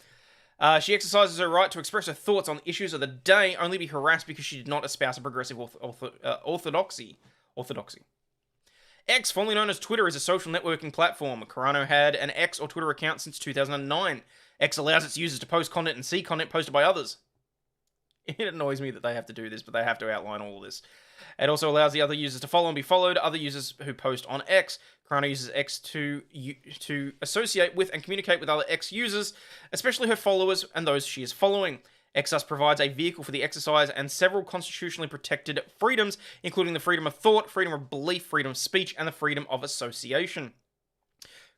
She exercises her right to express her thoughts on the issues of the day, only be harassed because she did not espouse a progressive orthodoxy. X, formerly known as Twitter, is a social networking platform. Carano had an X or Twitter account since 2009. X allows its users to post content and see content posted by others. It annoys me that they have to do this, but they have to outline all of this. It also allows the other users to follow and be followed, other users who post on X. Carano uses X to associate with and communicate with other X users, especially her followers and those she is following. X thus provides a vehicle for the exercise and several constitutionally protected freedoms, including the freedom of thought, freedom of belief, freedom of speech, and the freedom of association.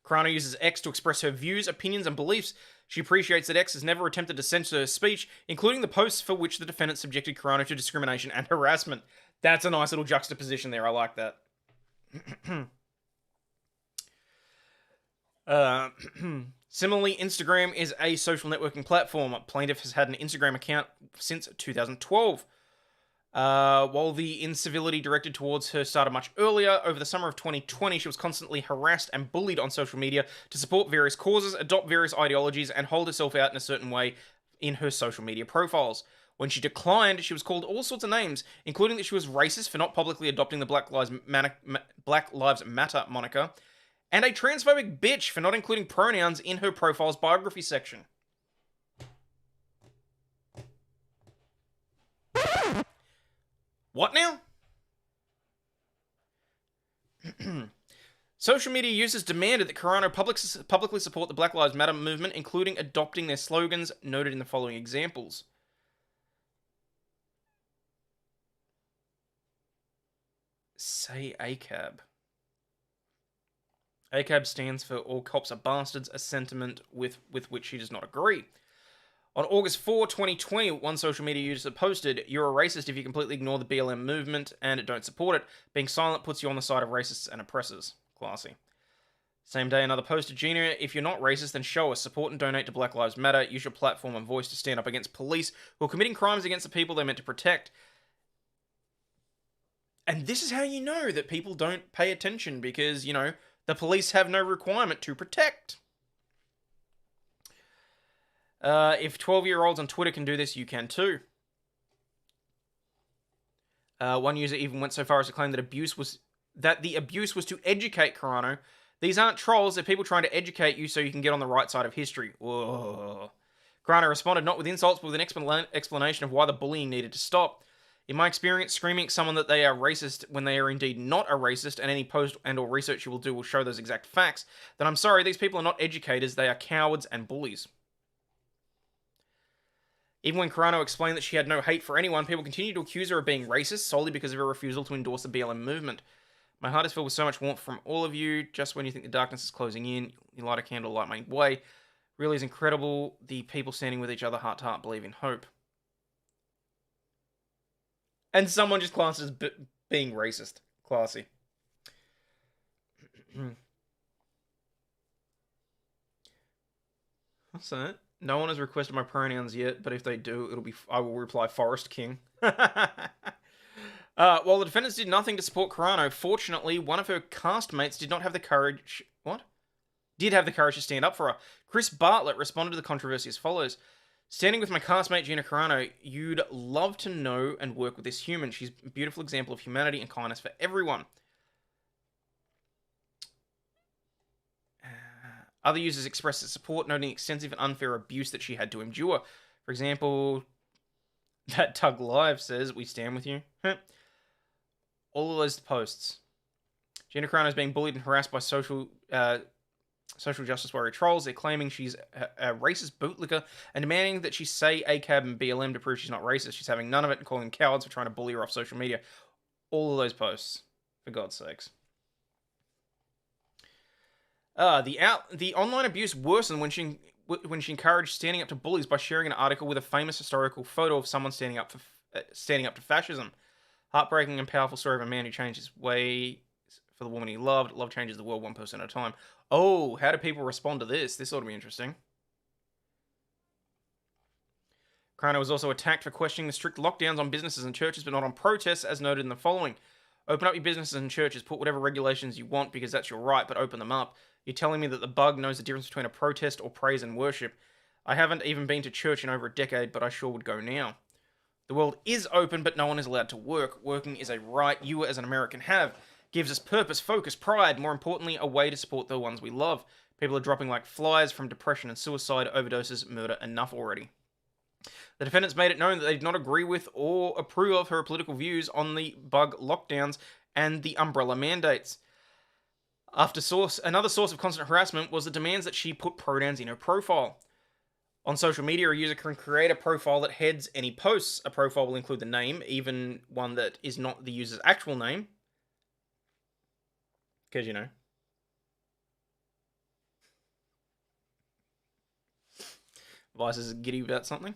Carano uses X to express her views, opinions, and beliefs. She appreciates that X has never attempted to censor her speech, including the posts for which the defendant subjected Carano to discrimination and harassment. That's a nice little juxtaposition there. I like that. Similarly, Instagram is a social networking platform. Plaintiff has had an Instagram account since 2012. While the incivility directed towards her started much earlier, over the summer of 2020, she was constantly harassed and bullied on social media to support various causes, adopt various ideologies, and hold herself out in a certain way in her social media profiles. When she declined, she was called all sorts of names, including that she was racist for not publicly adopting the Black Lives Matter moniker, and a transphobic bitch for not including pronouns in her profile's biography section. What now? Social media users demanded that Carano publicly support the Black Lives Matter movement, including adopting their slogans noted in the following examples. Say ACAB. ACAB stands for All Cops Are Bastards, a sentiment with which she does not agree. On August 4, 2020, one social media user posted, "You're a racist if you completely ignore the BLM movement and don't support it. Being silent puts you on the side of racists and oppressors." Classy. Same day, another posted, "Gina, if you're not racist, then show us. Support and donate to Black Lives Matter. Use your platform and voice to stand up against police who are committing crimes against the people they're meant to protect." And this is how you know that people don't pay attention because, the police have no requirement to protect. If 12-year-olds on Twitter can do this, you can too. One user even went so far as to claim that the abuse was to educate Carano. These aren't trolls, they're people trying to educate you so you can get on the right side of history. Whoa. Carano responded not with insults, but with an explanation of why the bullying needed to stop. "In my experience, screaming at someone that they are racist when they are indeed not a racist, and any post and or research you will do will show those exact facts, then I'm sorry, these people are not educators, they are cowards and bullies." Even when Carano explained that she had no hate for anyone, people continued to accuse her of being racist solely because of her refusal to endorse the BLM movement. "My heart is filled with so much warmth from all of you. Just when you think the darkness is closing in, you light a candle, light my way. Really is incredible. The people standing with each other, heart to heart, believe in hope." And someone just classes as being racist. Classy. What's that? "No one has requested my pronouns yet, but if they do, I will reply Forest King." While the defendants did nothing to support Carano, fortunately, one of her castmates did have the courage to stand up for her. Chris Bartlett responded to the controversy as follows. "Standing with my castmate Gina Carano, you'd love to know and work with this human. She's a beautiful example of humanity and kindness for everyone." Other users expressed their support, noting extensive and unfair abuse that she had to endure. For example, that Tug Live says, "We stand with you." All of those posts. Gina Carano is being bullied and harassed by social justice warrior trolls. They're claiming she's a racist bootlicker and demanding that she say ACAB and BLM to prove she's not racist. She's having none of it and calling them cowards for trying to bully her off social media. All of those posts, for God's sakes. The online abuse worsened when she encouraged standing up to bullies by sharing an article with a famous historical photo of someone standing up to fascism. Heartbreaking and powerful story of a man who changed his way for the woman he loved. Love changes the world one person at a time. Oh, how do people respond to this? This ought to be interesting. Carano was also attacked for questioning the strict lockdowns on businesses and churches, but not on protests, as noted in the following. Open up your businesses and churches, put whatever regulations you want because that's your right, but open them up. You're telling me that the bug knows the difference between a protest or praise and worship. I haven't even been to church in over a decade, but I sure would go now. The world is open, but no one is allowed to work. Working is a right you as an American have. Gives us purpose, focus, pride, more importantly, a way to support the ones we love. People are dropping like flies from depression and suicide, overdoses, murder, enough already. The defendants made it known that they did not agree with or approve of her political views on the bug lockdowns and the umbrella mandates. Another source of constant harassment was the demands that she put pronouns in her profile. On social media, a user can create a profile that heads any posts. A profile will include the name, even one that is not the user's actual name. Because, you know. Vice is giddy about something.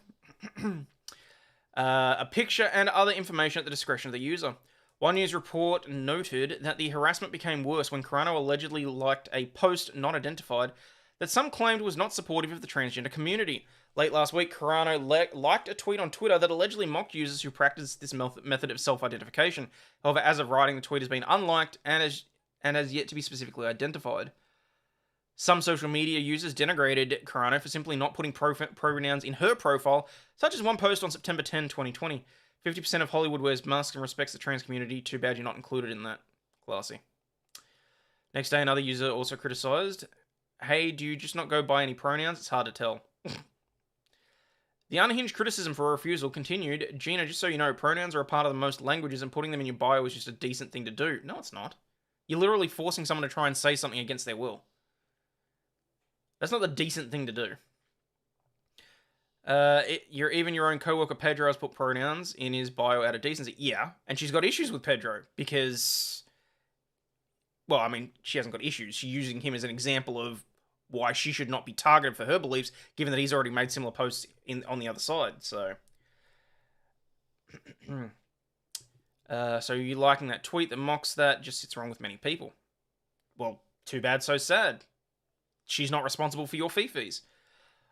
A picture and other information at the discretion of the user. One news report noted that the harassment became worse when Carano allegedly liked a post not identified that some claimed was not supportive of the transgender community. Late last week, Carano liked a tweet on Twitter that allegedly mocked users who practiced this method of self-identification. However, as of writing, the tweet has been unliked and has yet to be specifically identified. Some social media users denigrated Carano for simply not putting pronouns in her profile, such as one post on September 10, 2020. 50% of Hollywood wears masks and respects the trans community. Too bad you're not included in that. Classy. Next day, another user also criticized, hey, do you just not go by any pronouns? It's hard to tell. The unhinged criticism for a refusal continued. Gina, just so you know, pronouns are a part of the most languages and putting them in your bio is just a decent thing to do. No, it's not. You're literally forcing someone to try and say something against their will. That's not the decent thing to do. Even your own co-worker Pedro has put pronouns in his bio out of decency. Yeah, and she's got issues with Pedro because, well, I mean, she hasn't got issues. She's using him as an example of why she should not be targeted for her beliefs, given that he's already made similar posts on the other side. So, so you liking that tweet that mocks that just sits wrong with many people. Well, too bad, so sad. She's not responsible for your fee-fees.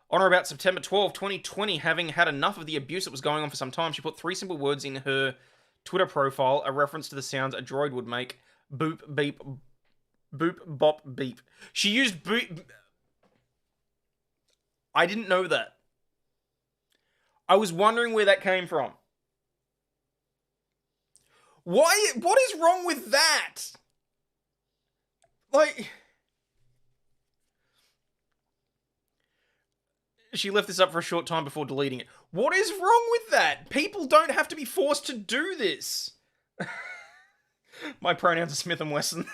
On or about September 12, 2020, having had enough of the abuse that was going on for some time, she put 3 simple words in her Twitter profile, a reference to the sounds a droid would make. Boop, beep, boop, bop, beep. She used boop. I didn't know that. I was wondering where that came from. Why? What is wrong with that? Like... She left this up for a short time before deleting it. What is wrong with that? People don't have to be forced to do this. My pronouns are Smith and Wesson.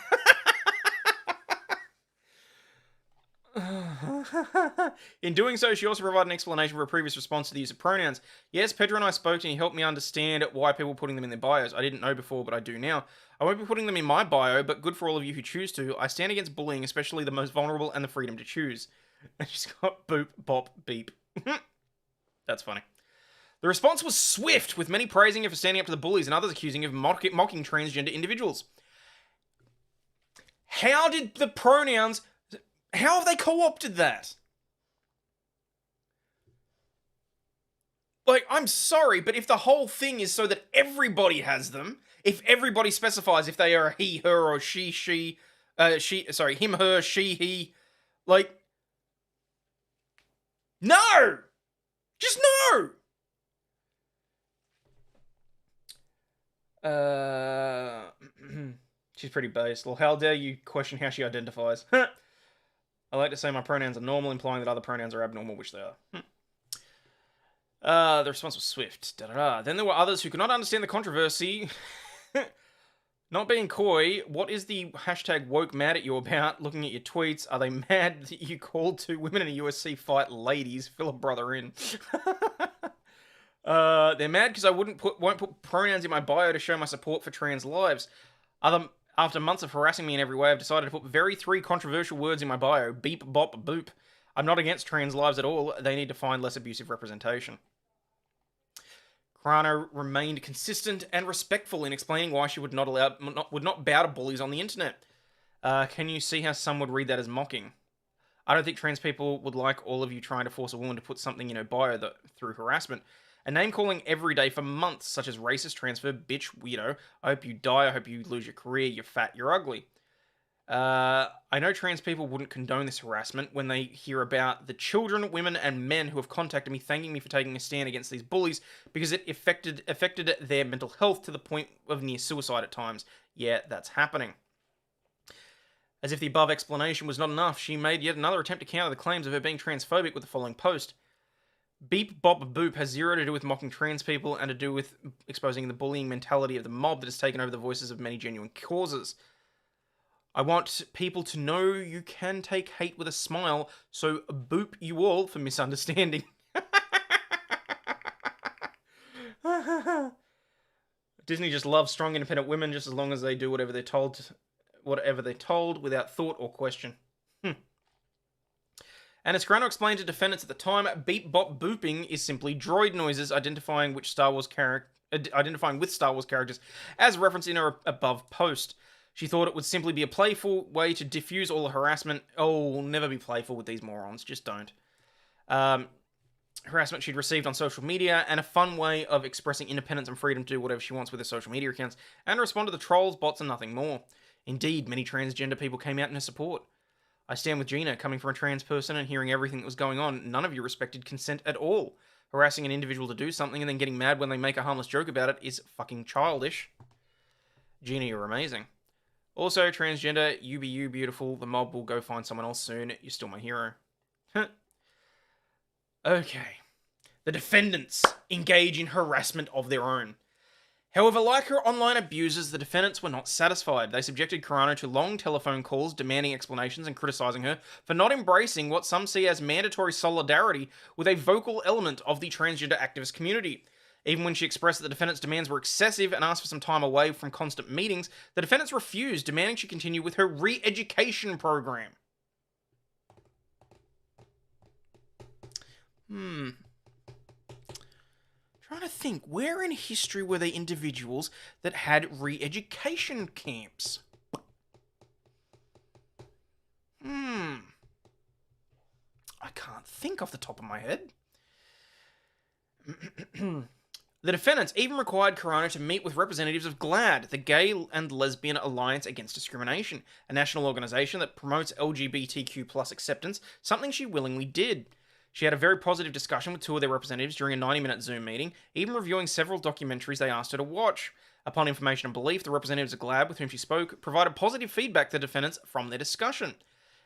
In doing so, she also provided an explanation for a previous response to the use of pronouns. Yes, Pedro and I spoke and he helped me understand why people were putting them in their bios. I didn't know before, but I do now. I won't be putting them in my bio, but good for all of you who choose to. I stand against bullying, especially the most vulnerable, and the freedom to choose. And she's got boop, bop, beep. That's funny. The response was swift, with many praising her for standing up to the bullies and others accusing her of mocking transgender individuals. How did the pronouns... How have they co-opted that? Like, I'm sorry, but if the whole thing is so that everybody has them, if everybody specifies if they are a he, her, or him, her, she, he, like... No! Just no! She's pretty based. Well, how dare you question how she identifies? I like to say my pronouns are normal, implying that other pronouns are abnormal, which they are. The response was swift. Then there were others who could not understand the controversy. Not being coy, what is the hashtag woke mad at you about? Looking at your tweets, are they mad that you called 2 women in a USC fight ladies? Fill a brother in. They're mad because I won't put pronouns in my bio to show my support for trans lives. After months of harassing me in every way, I've decided to put 3 controversial words in my bio. Beep, bop, boop. I'm not against trans lives at all. They need to find less abusive representation. Carano remained consistent and respectful in explaining why she would not bow to bullies on the internet. Can you see how some would read that as mocking? I don't think trans people would like all of you trying to force a woman to put something in her bio that, through harassment. And name calling every day for months, such as racist, transphobe, bitch, weirdo. I hope you die. I hope you lose your career. You're fat. You're ugly. I know trans people wouldn't condone this harassment when they hear about the children, women, and men who have contacted me thanking me for taking a stand against these bullies because it affected their mental health to the point of near suicide at times. Yeah, that's happening. As if the above explanation was not enough, she made yet another attempt to counter the claims of her being transphobic with the following post. Beep Bop Boop has zero to do with mocking trans people and to do with exposing the bullying mentality of the mob that has taken over the voices of many genuine causes. I want people to know you can take hate with a smile, so boop you all for misunderstanding. Disney just loves strong, independent women just as long as they do whatever they're told without thought or question. And as Carano explained to defendants at the time, beep bop booping is simply droid noises identifying with Star Wars characters as referenced in her above post. She thought it would simply be a playful way to diffuse all the harassment. Oh, never be playful with these morons. Just don't. Harassment she'd received on social media, and a fun way of expressing independence and freedom to do whatever she wants with her social media accounts, and respond to the trolls, bots, and nothing more. Indeed, many transgender people came out in her support. I stand with Gina, coming from a trans person and hearing everything that was going on. None of you respected consent at all. Harassing an individual to do something and then getting mad when they make a harmless joke about it is fucking childish. Gina, you're amazing. Also, transgender, you be you, beautiful. The mob will go find someone else soon. You're still my hero. Okay. The defendants engage in harassment of their own. However, like her online abusers, the defendants were not satisfied. They subjected Carano to long telephone calls, demanding explanations and criticising her for not embracing what some see as mandatory solidarity with a vocal element of the transgender activist community. Even when she expressed that the defendants' demands were excessive and asked for some time away from constant meetings, the defendants refused, demanding she continue with her re-education program. Trying to think, where in history were there individuals that had re-education camps? I can't think off the top of my head. The defendants even required Carano to meet with representatives of GLAAD, the Gay and Lesbian Alliance Against Discrimination, a national organisation that promotes LGBTQ+ acceptance, something she willingly did. She had a very positive discussion with two of their representatives during a 90-minute Zoom meeting, even reviewing several documentaries they asked her to watch. Upon information and belief, the representatives of GLAAD with whom she spoke provided positive feedback to the defendants from their discussion.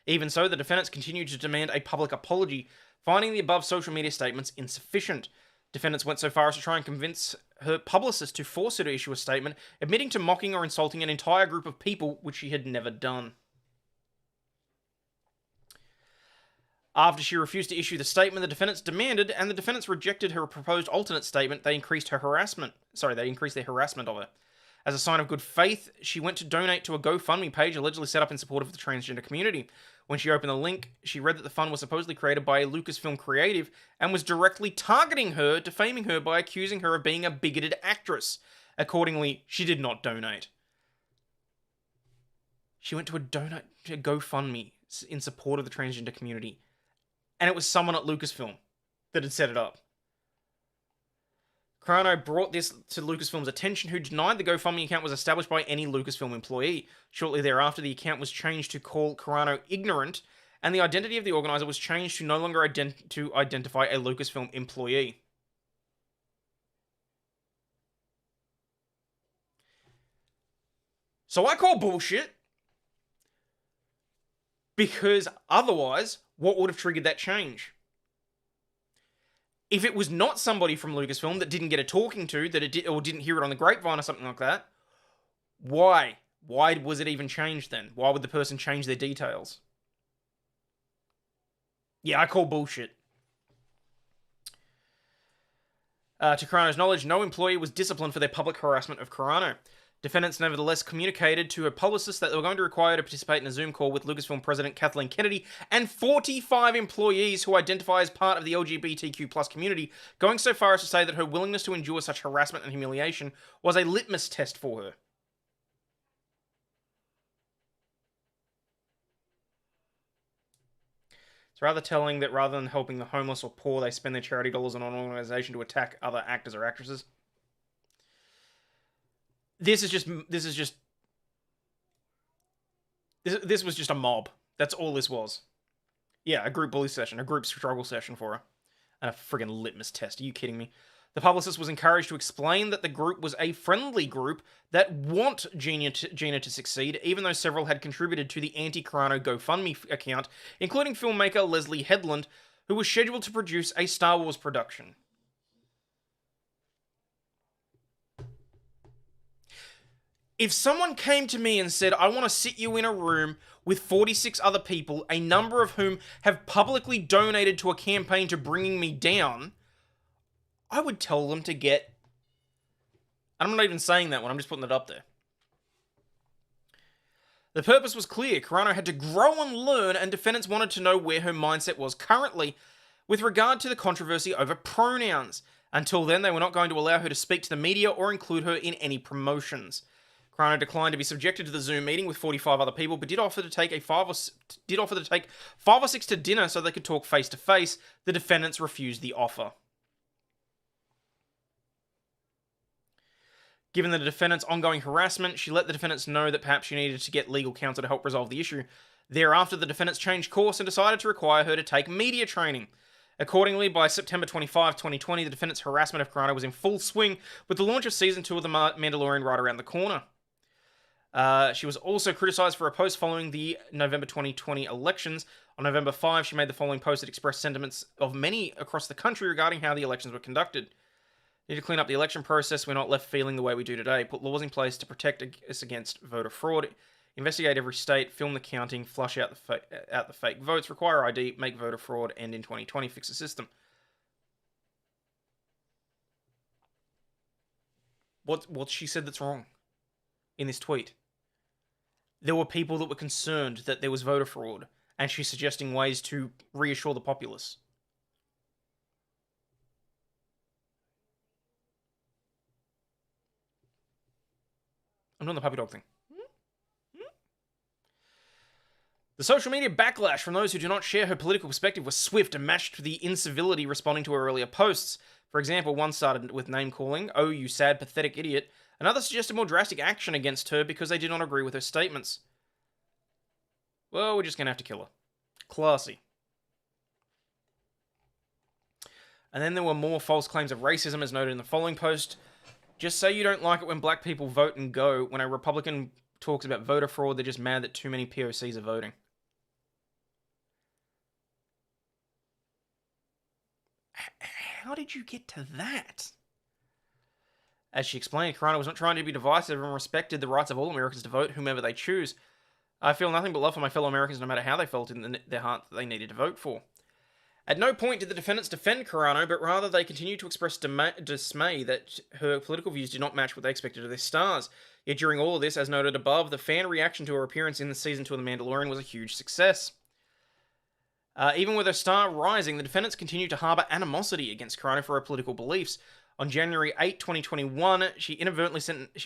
Even so, the defendants continued to demand a public apology, finding the above social media statements insufficient. Defendants went so far as to try and convince her publicist to force her to issue a statement, admitting to mocking or insulting an entire group of people, which she had never done. After she refused to issue the statement the defendants demanded, and the defendants rejected her proposed alternate statement, they increased their harassment of her. As a sign of good faith, she went to donate to a GoFundMe page allegedly set up in support of the transgender community. When she opened the link, she read that the fund was supposedly created by a Lucasfilm creative and was directly targeting her, defaming her by accusing her of being a bigoted actress. Accordingly, she did not donate. She went to a GoFundMe in support of the transgender community. And it was someone at Lucasfilm that had set it up. Carano brought this to Lucasfilm's attention, who denied the GoFundMe account was established by any Lucasfilm employee. Shortly thereafter, the account was changed to call Carano ignorant, and the identity of the organizer was changed to no longer identify a Lucasfilm employee. So I call bullshit, because otherwise, what would have triggered that change? If it was not somebody from Lucasfilm that didn't get a talking to, or didn't hear it on the grapevine or something like that, why? Why was it even changed then? Why would the person change their details? Yeah, I call bullshit. To Carano's knowledge, no employee was disciplined for their public harassment of Carano. Defendants nevertheless communicated to her publicist that they were going to require her to participate in a Zoom call with Lucasfilm President Kathleen Kennedy and 45 employees who identify as part of the LGBTQ+ community, going so far as to say that her willingness to endure such harassment and humiliation was a litmus test for her. rather telling that rather than helping the homeless or poor, they spend their charity dollars on an organization to attack other actors or actresses. This was just a mob. That's all this was. Yeah, a group bully session, a group struggle session for her. And a friggin' litmus test. Are you kidding me? The publicist was encouraged to explain that the group was a friendly group that want Gina to succeed, even though several had contributed to the anti-Carano GoFundMe account, including filmmaker Leslie Headland, who was scheduled to produce a Star Wars production. If someone came to me and said, I want to sit you in a room with 46 other people, a number of whom have publicly donated to a campaign to bringing me down, I would tell them to get... I'm not even saying that one, I'm just putting it up there. The purpose was clear. Carano had to grow and learn, and defendants wanted to know where her mindset was currently with regard to the controversy over pronouns. Until then, they were not going to allow her to speak to the media or include her in any promotions. Carano declined to be subjected to the Zoom meeting with 45 other people, but did offer to take 5 or 6 to dinner so they could talk face to face. The defendants refused the offer. Given the defendant's ongoing harassment, she let the defendants know that perhaps she needed to get legal counsel to help resolve the issue. Thereafter, the defendants changed course and decided to require her to take media training. Accordingly, by September 25, 2020, the defendant's harassment of Carano was in full swing, with the launch of Season 2 of The Mandalorian right around the corner. She was also criticised for a post following the November 2020 elections. On November 5, she made the following post that expressed sentiments of many across the country regarding how the elections were conducted. Need to clean up the election process. We're not left feeling the way we do today. Put laws in place to protect us against voter fraud. Investigate every state. Film the counting. Flush out the fake votes. Require ID. Make voter fraud end in 2020. Fix the system. What she said that's wrong in this tweet? There were people that were concerned that there was voter fraud, and she's suggesting ways to reassure the populace. I'm doing the puppy dog thing. The social media backlash from those who do not share her political perspective was swift and matched the incivility responding to her earlier posts. For example, one started with name-calling, "Oh, you sad, pathetic idiot." Another suggested more drastic action against her because they did not agree with her statements. Well, we're just going to have to kill her. Classy. And then there were more false claims of racism, as noted in the following post. Just say you don't like it when black people vote and go. When a Republican talks about voter fraud, they're just mad that too many POCs are voting. How did you get to that? As she explained, Carano was not trying to be divisive and respected the rights of all Americans to vote whomever they choose. I feel nothing but love for my fellow Americans no matter how they felt in their heart that they needed to vote for. At no point did the defendants defend Carano, but rather they continued to express dismay that her political views did not match what they expected of their stars. Yet during all of this, as noted above, the fan reaction to her appearance in the Season 2 of The Mandalorian was a huge success. Even with her star rising, the defendants continued to harbour animosity against Carano for her political beliefs. On January 8, 2021, she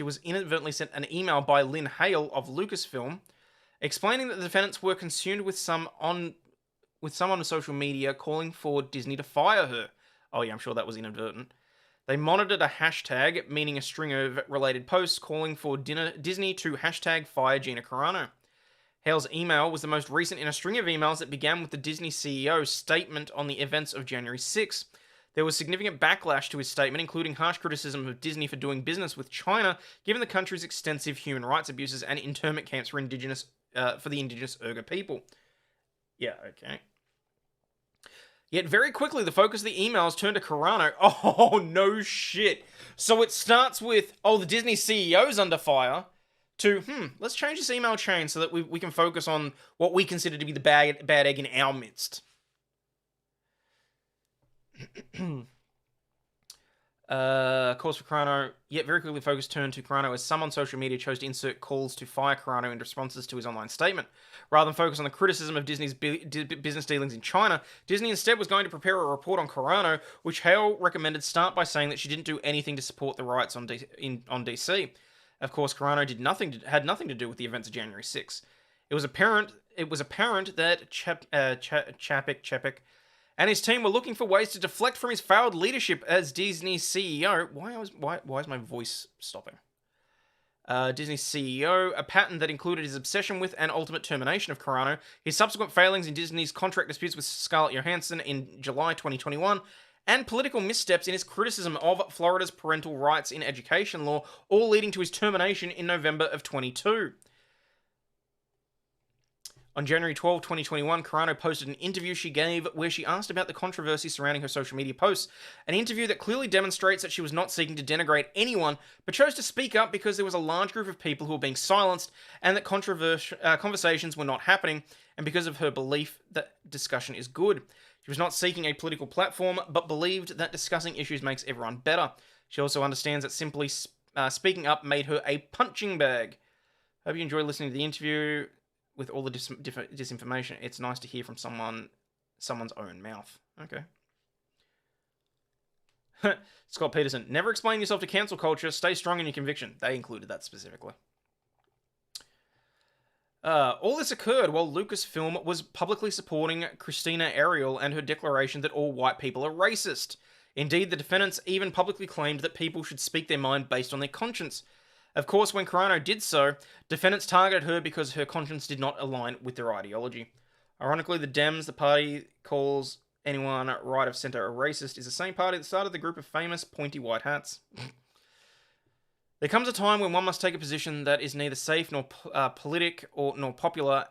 was inadvertently sent an email by Lynn Hale of Lucasfilm explaining that the defendants were concerned with someone on social media calling for Disney to fire her. Oh yeah, I'm sure that was inadvertent. They monitored a hashtag, meaning a string of related posts, calling for Disney to hashtag fire Gina Carano. Hale's email was the most recent in a string of emails that began with the Disney CEO's statement on the events of January 6. There was significant backlash to his statement, including harsh criticism of Disney for doing business with China, given the country's extensive human rights abuses and internment camps for the indigenous Uyghur people. Yeah, okay. Yet very quickly, the focus of the emails turned to Carano. Oh, no shit. So it starts with, oh, the Disney CEO's under fire, to, let's change this email chain so that we can focus on what we consider to be the bad egg in our midst. Calls for Carano, yet very quickly focus turned to Carano as some on social media chose to insert calls to fire Carano in responses to his online statement. Rather than focus on the criticism of Disney's business dealings in China, Disney instead was going to prepare a report on Carano, which Hale recommended start by saying that she didn't do anything to support the riots on DC. Of course, Carano had nothing to do with the events of January 6. It was apparent it was apparent that Chapek and his team were looking for ways to deflect from his failed leadership as Disney's CEO. Why is my voice stopping? Disney's CEO, a pattern that included his obsession with and ultimate termination of Carano, his subsequent failings in Disney's contract disputes with Scarlett Johansson in July 2021, and political missteps in his criticism of Florida's parental rights in education law, all leading to his termination in November of 22. On January 12, 2021, Carano posted an interview she gave where she asked about the controversy surrounding her social media posts, an interview that clearly demonstrates that she was not seeking to denigrate anyone, but chose to speak up because there was a large group of people who were being silenced and that conversations were not happening, and because of her belief that discussion is good. She was not seeking a political platform, but believed that discussing issues makes everyone better. She also understands that simply speaking up made her a punching bag. Hope you enjoyed listening to the interview. With all the disinformation, it's nice to hear from someone's own mouth. Okay. Scott Peterson, never explain yourself to cancel culture. Stay strong in your conviction. They included that specifically. All this occurred while Lucasfilm was publicly supporting Christina Ariel and her declaration that all white people are racist. Indeed, the defendants even publicly claimed that people should speak their mind based on their conscience. Of course, when Carano did so, defendants targeted her because her conscience did not align with their ideology. Ironically, the Dems, the party calls anyone right of centre a racist, is the same party that started the group of famous pointy white hats. There comes a time when one must take a position that is neither safe nor politic nor popular,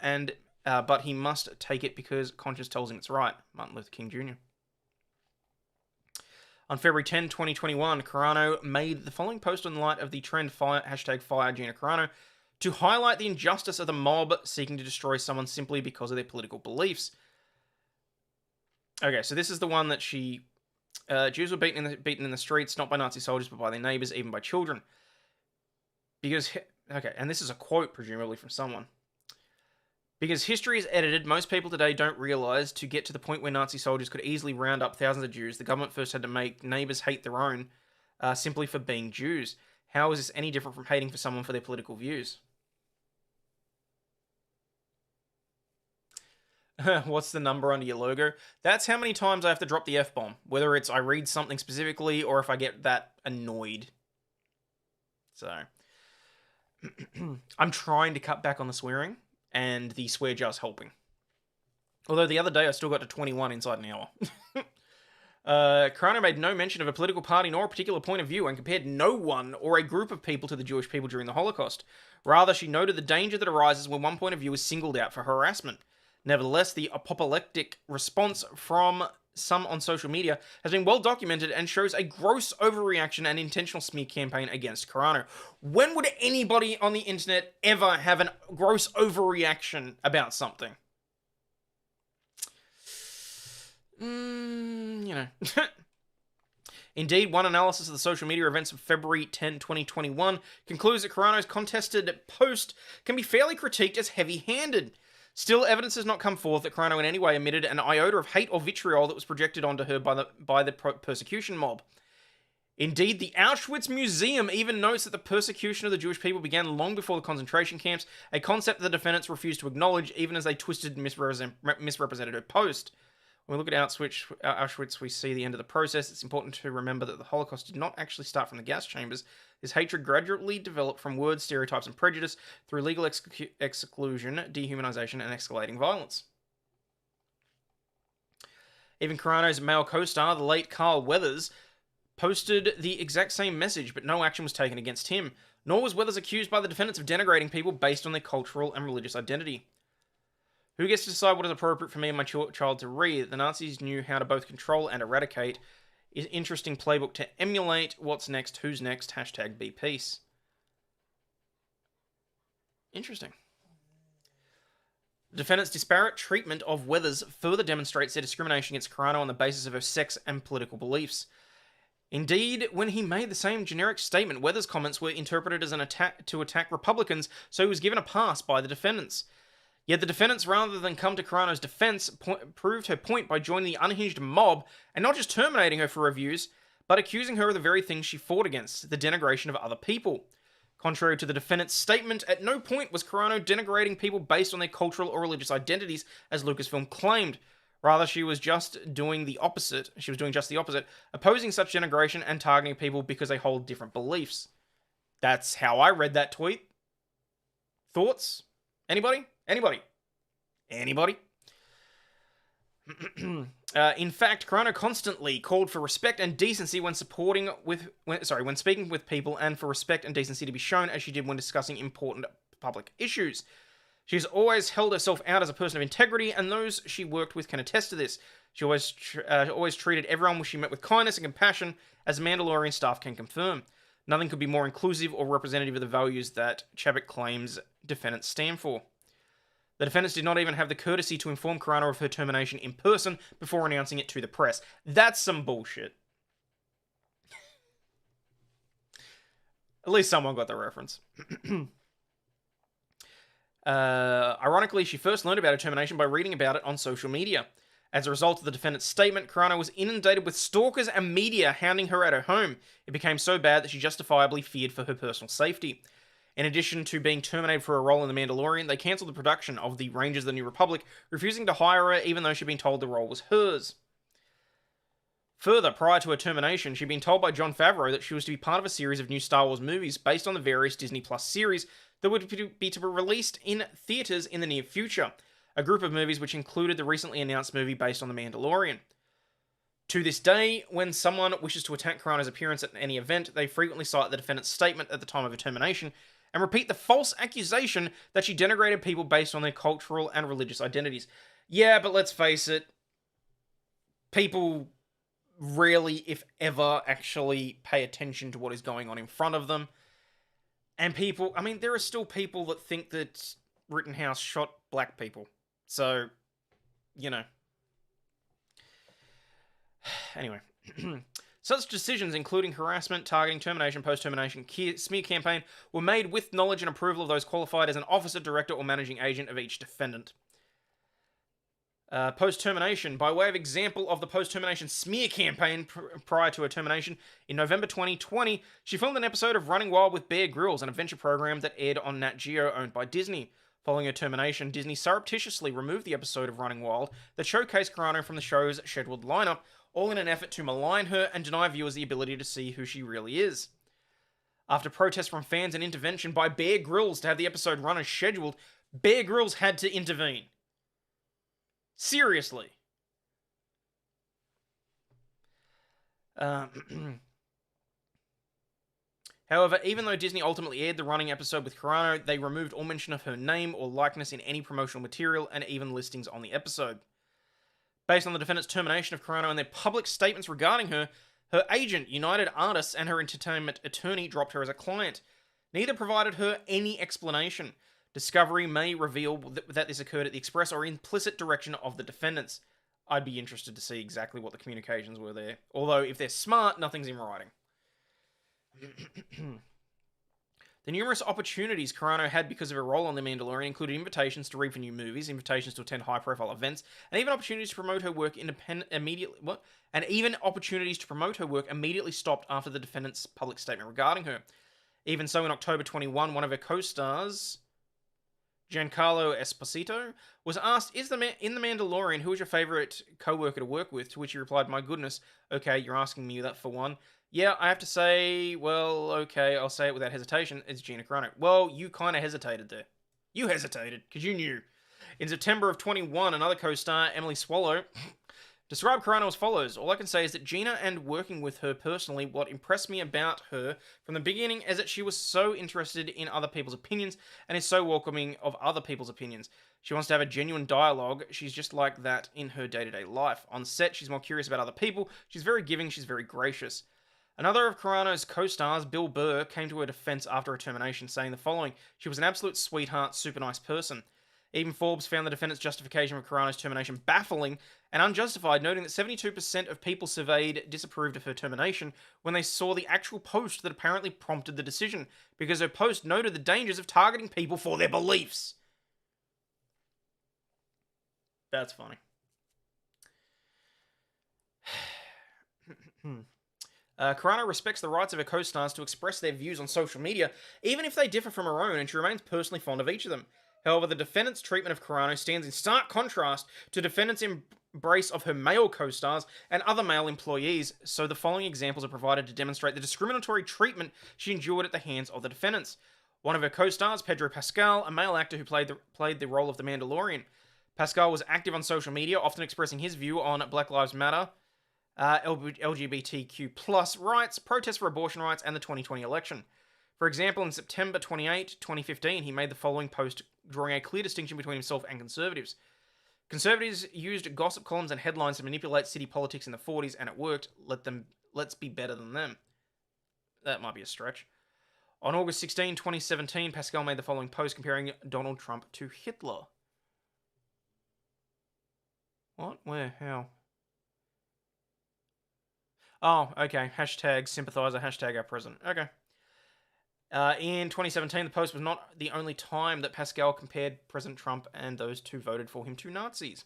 but he must take it because conscience tells him it's right. Martin Luther King Jr. On February 10, 2021, Carano made the following post in light of the trend fire Gina Carano to highlight the injustice of the mob seeking to destroy someone simply because of their political beliefs. Okay, so this is the one that she... Jews were beaten in the streets, not by Nazi soldiers, but by their neighbours, even by children. Because... Okay, and this is a quote, presumably, from someone. Because history is edited, most people today don't realise to get to the point where Nazi soldiers could easily round up thousands of Jews, the government first had to make neighbours hate their own simply for being Jews. How is this any different from hating for someone for their political views? What's the number under your logo? That's how many times I have to drop the F-bomb, whether it's I read something specifically or if I get that annoyed. So, I'm trying to cut back on the swearing. And the swear jar's helping. Although the other day I still got to 21 inside an hour. Carano made no mention of a political party nor a particular point of view and compared no one or a group of people to the Jewish people during the Holocaust. Rather, she noted the danger that arises when one point of view is singled out for harassment. Nevertheless, the apoplectic response from some on social media has been well documented and shows a gross overreaction and intentional smear campaign against Carano. When would anybody on the internet ever have a gross overreaction about something? You know. Indeed, one analysis of the social media events of February 10, 2021 concludes that Carano's contested post can be fairly critiqued as heavy-handed. Still, evidence has not come forth that Carano in any way emitted an iota of hate or vitriol that was projected onto her by the persecution mob. Indeed, the Auschwitz Museum even notes that the persecution of the Jewish people began long before the concentration camps, a concept that the defendants refused to acknowledge even as they twisted and misrepresented her post. When we look at Auschwitz, we see the end of the process. It's important to remember that the Holocaust did not actually start from the gas chambers. This hatred gradually developed from words, stereotypes, and prejudice through legal exclusion, dehumanization, and escalating violence. Even Carano's male co-star, the late Carl Weathers, posted the exact same message, but no action was taken against him, nor was Weathers accused by the defendants of denigrating people based on their cultural and religious identity. Who gets to decide what is appropriate for me and my child to read? The Nazis knew how to both control and eradicate. Is interesting playbook to emulate. What's next? Who's next? Hashtag be peace. Interesting. The defendant's disparate treatment of Weathers further demonstrates their discrimination against Carano on the basis of her sex and political beliefs. Indeed, when he made the same generic statement, Weathers' comments were interpreted as an attack to attack Republicans, so he was given a pass by the defendants. Yet the defendants, rather than come to Carano's defense, proved her point by joining the unhinged mob and not just terminating her for her views, but accusing her of the very things she fought against, the denigration of other people. Contrary to the defendant's statement, at no point was Carano denigrating people based on their cultural or religious identities, as Lucasfilm claimed. Rather, she was just doing the opposite. Opposing such denigration and targeting people because they hold different beliefs. That's how I read that tweet. Thoughts? Anybody? In fact, Carano constantly called for respect and decency when speaking with people, and for respect and decency to be shown, as she did when discussing important public issues. She's always held herself out as a person of integrity, and those she worked with can attest to this. She always treated everyone she met with kindness and compassion, as Mandalorian staff can confirm. Nothing could be more inclusive or representative of the values that Chapek claims defendants stand for. The defendants did not even have the courtesy to inform Carano of her termination in person before announcing it to the press. That's some bullshit. At least someone got the reference. Ironically, she first learned about her termination by reading about it on social media. As a result of the defendant's statement, Carano was inundated with stalkers and media hounding her at her home. It became so bad that she justifiably feared for her personal safety. In addition to being terminated for a role in The Mandalorian, they cancelled the production of The Rangers of the New Republic, refusing to hire her even though she'd been told the role was hers. Further, prior to her termination, she'd been told by Jon Favreau that she was to be part of a series of new Star Wars movies based on the various Disney Plus series that would be to be released in theaters in the near future, a group of movies which included the recently announced movie based on The Mandalorian. To this day, when someone wishes to attack Carano's appearance at any event, they frequently cite the defendant's statement at the time of her termination, and repeat the false accusation that she denigrated people based on their cultural and religious identities. Yeah, but let's face it, people rarely, if ever, actually pay attention to what is going on in front of them. And people, I mean, there are still people that think that Rittenhouse shot black people. So, you know. Anyway. Such decisions, including harassment, targeting, termination, post-termination, smear campaign, were made with knowledge and approval of those qualified as an officer, director, or managing agent of each defendant. Post-termination. By way of example of the post-termination smear campaign prior to her termination, in November 2020, she filmed an episode of Running Wild with Bear Grylls, an adventure program that aired on Nat Geo owned by Disney. Following her termination, Disney surreptitiously removed the episode of Running Wild that showcased Carano from the show's scheduled lineup, all in an effort to malign her and deny viewers the ability to see who she really is. After protests from fans and intervention by Bear Grylls to have the episode run as scheduled, Bear Grylls had to intervene. Seriously. However, even though Disney ultimately aired the running episode with Carano, they removed all mention of her name or likeness in any promotional material and even listings on the episode. Based on the defendant's termination of Carano and their public statements regarding her, her agent, United Artists, and her entertainment attorney dropped her as a client. Neither provided her any explanation. Discovery may reveal that this occurred at the express or implicit direction of the defendants. I'd be interested to see exactly what the communications were there. Although, if they're smart, nothing's in writing. The numerous opportunities Carano had because of her role on The Mandalorian included invitations to read for new movies, invitations to attend high-profile events, and even opportunities to promote her work immediately stopped after the defendant's public statement regarding her. Even so, in October 21, one of her co-stars, Giancarlo Esposito, was asked, in The Mandalorian, who is your favourite co-worker to work with? To which he replied, my goodness, okay, you're asking me that for one. Yeah, I have to say, well, okay, I'll say it without hesitation, it's Gina Carano. Well, you kind of hesitated there. You hesitated, because you knew. In September of 21, another co-star, Emily Swallow, described Carano as follows. All I can say is that Gina, and working with her personally, what impressed me about her from the beginning is that she was so interested in other people's opinions and is so welcoming of other people's opinions. She wants to have a genuine dialogue. She's just like that in her day-to-day life. On set, she's more curious about other people. She's very giving. She's very gracious. Another of Carano's co-stars, Bill Burr, came to her defense after her termination, saying the following: she was an absolute sweetheart, super nice person. Even Forbes found the defendant's justification for Carano's termination baffling and unjustified, noting that 72% of people surveyed disapproved of her termination when they saw the actual post that apparently prompted the decision, because her post noted the dangers of targeting people for their beliefs. That's funny. Carano respects the rights of her co-stars to express their views on social media, even if they differ from her own, and she remains personally fond of each of them. However, the defendant's treatment of Carano stands in stark contrast to defendant's embrace of her male co-stars and other male employees, so the following examples are provided to demonstrate the discriminatory treatment she endured at the hands of the defendants. One of her co-stars, Pedro Pascal, a male actor who played the role of the Mandalorian. Pascal was active on social media, often expressing his view on Black Lives Matter, LGBTQ plus rights, protests for abortion rights, and the 2020 election. For example, in September 28, 2015, he made the following post drawing a clear distinction between himself and conservatives. Conservatives used gossip columns and headlines to manipulate city politics in the 40s, and it worked. Let's be better than them. That might be a stretch. On August 16, 2017, Pascal made the following post comparing Donald Trump to Hitler. What? Where? How? Oh, okay. Hashtag sympathizer, hashtag our president. Okay. In 2017, the post was not the only time that Pascal compared President Trump and those who voted for him to Nazis.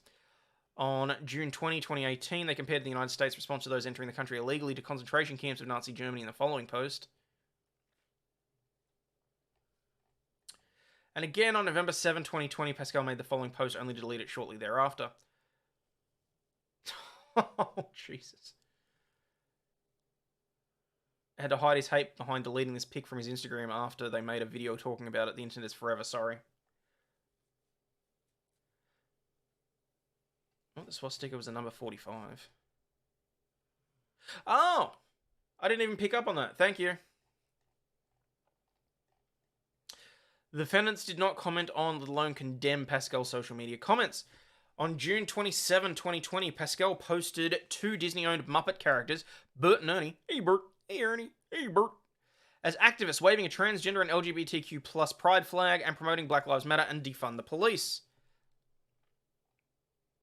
On June 20, 2018, they compared the United States' response to those entering the country illegally to concentration camps of Nazi Germany in the following post. And again, on November 7, 2020, Pascal made the following post, only to delete it shortly thereafter. Oh, Jesus. Had to hide his hate behind deleting this pic from his Instagram after they made a video talking about it. The internet is forever, sorry. Oh, the swastika was a number 45. Oh! I didn't even pick up on that. Thank you. The defendants did not comment on, let alone condemn Pascal's social media comments. On June 27, 2020, Pascal posted two Disney-owned Muppet characters, Bert and Ernie. Hey, Bert. Hey, Ernie. Hey, Bert. As activists waving a transgender and LGBTQ plus pride flag and promoting Black Lives Matter and defund the police.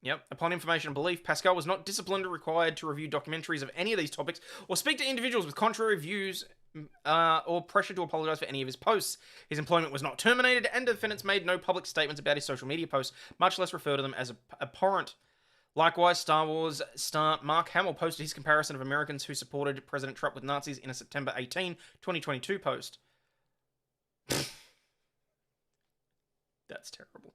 Yep. Upon information and belief, Pascal was not disciplined or required to review documentaries of any of these topics or speak to individuals with contrary views or pressure to apologize for any of his posts. His employment was not terminated, and the defendants made no public statements about his social media posts, much less refer to them as abhorrent. Likewise, Star Wars star Mark Hamill posted his comparison of Americans who supported President Trump with Nazis in a September 18, 2022 post. That's terrible.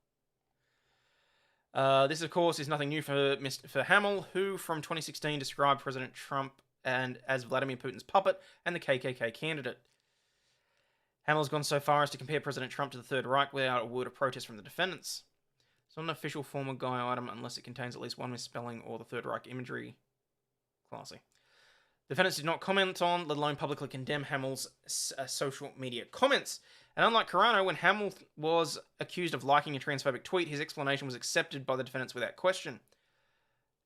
This, of course, is nothing new for Hamill, who from 2016 described President Trump as Vladimir Putin's puppet and the KKK candidate. Hamill's gone so far as to compare President Trump to the Third Reich without a word of protest from the defendants. It's not an official former guy item unless it contains at least one misspelling or the Third Reich imagery. Classy. Defendants did not comment on, let alone publicly condemn Hamill's social media comments. And unlike Carano, when Hamill was accused of liking a transphobic tweet, his explanation was accepted by the defendants without question.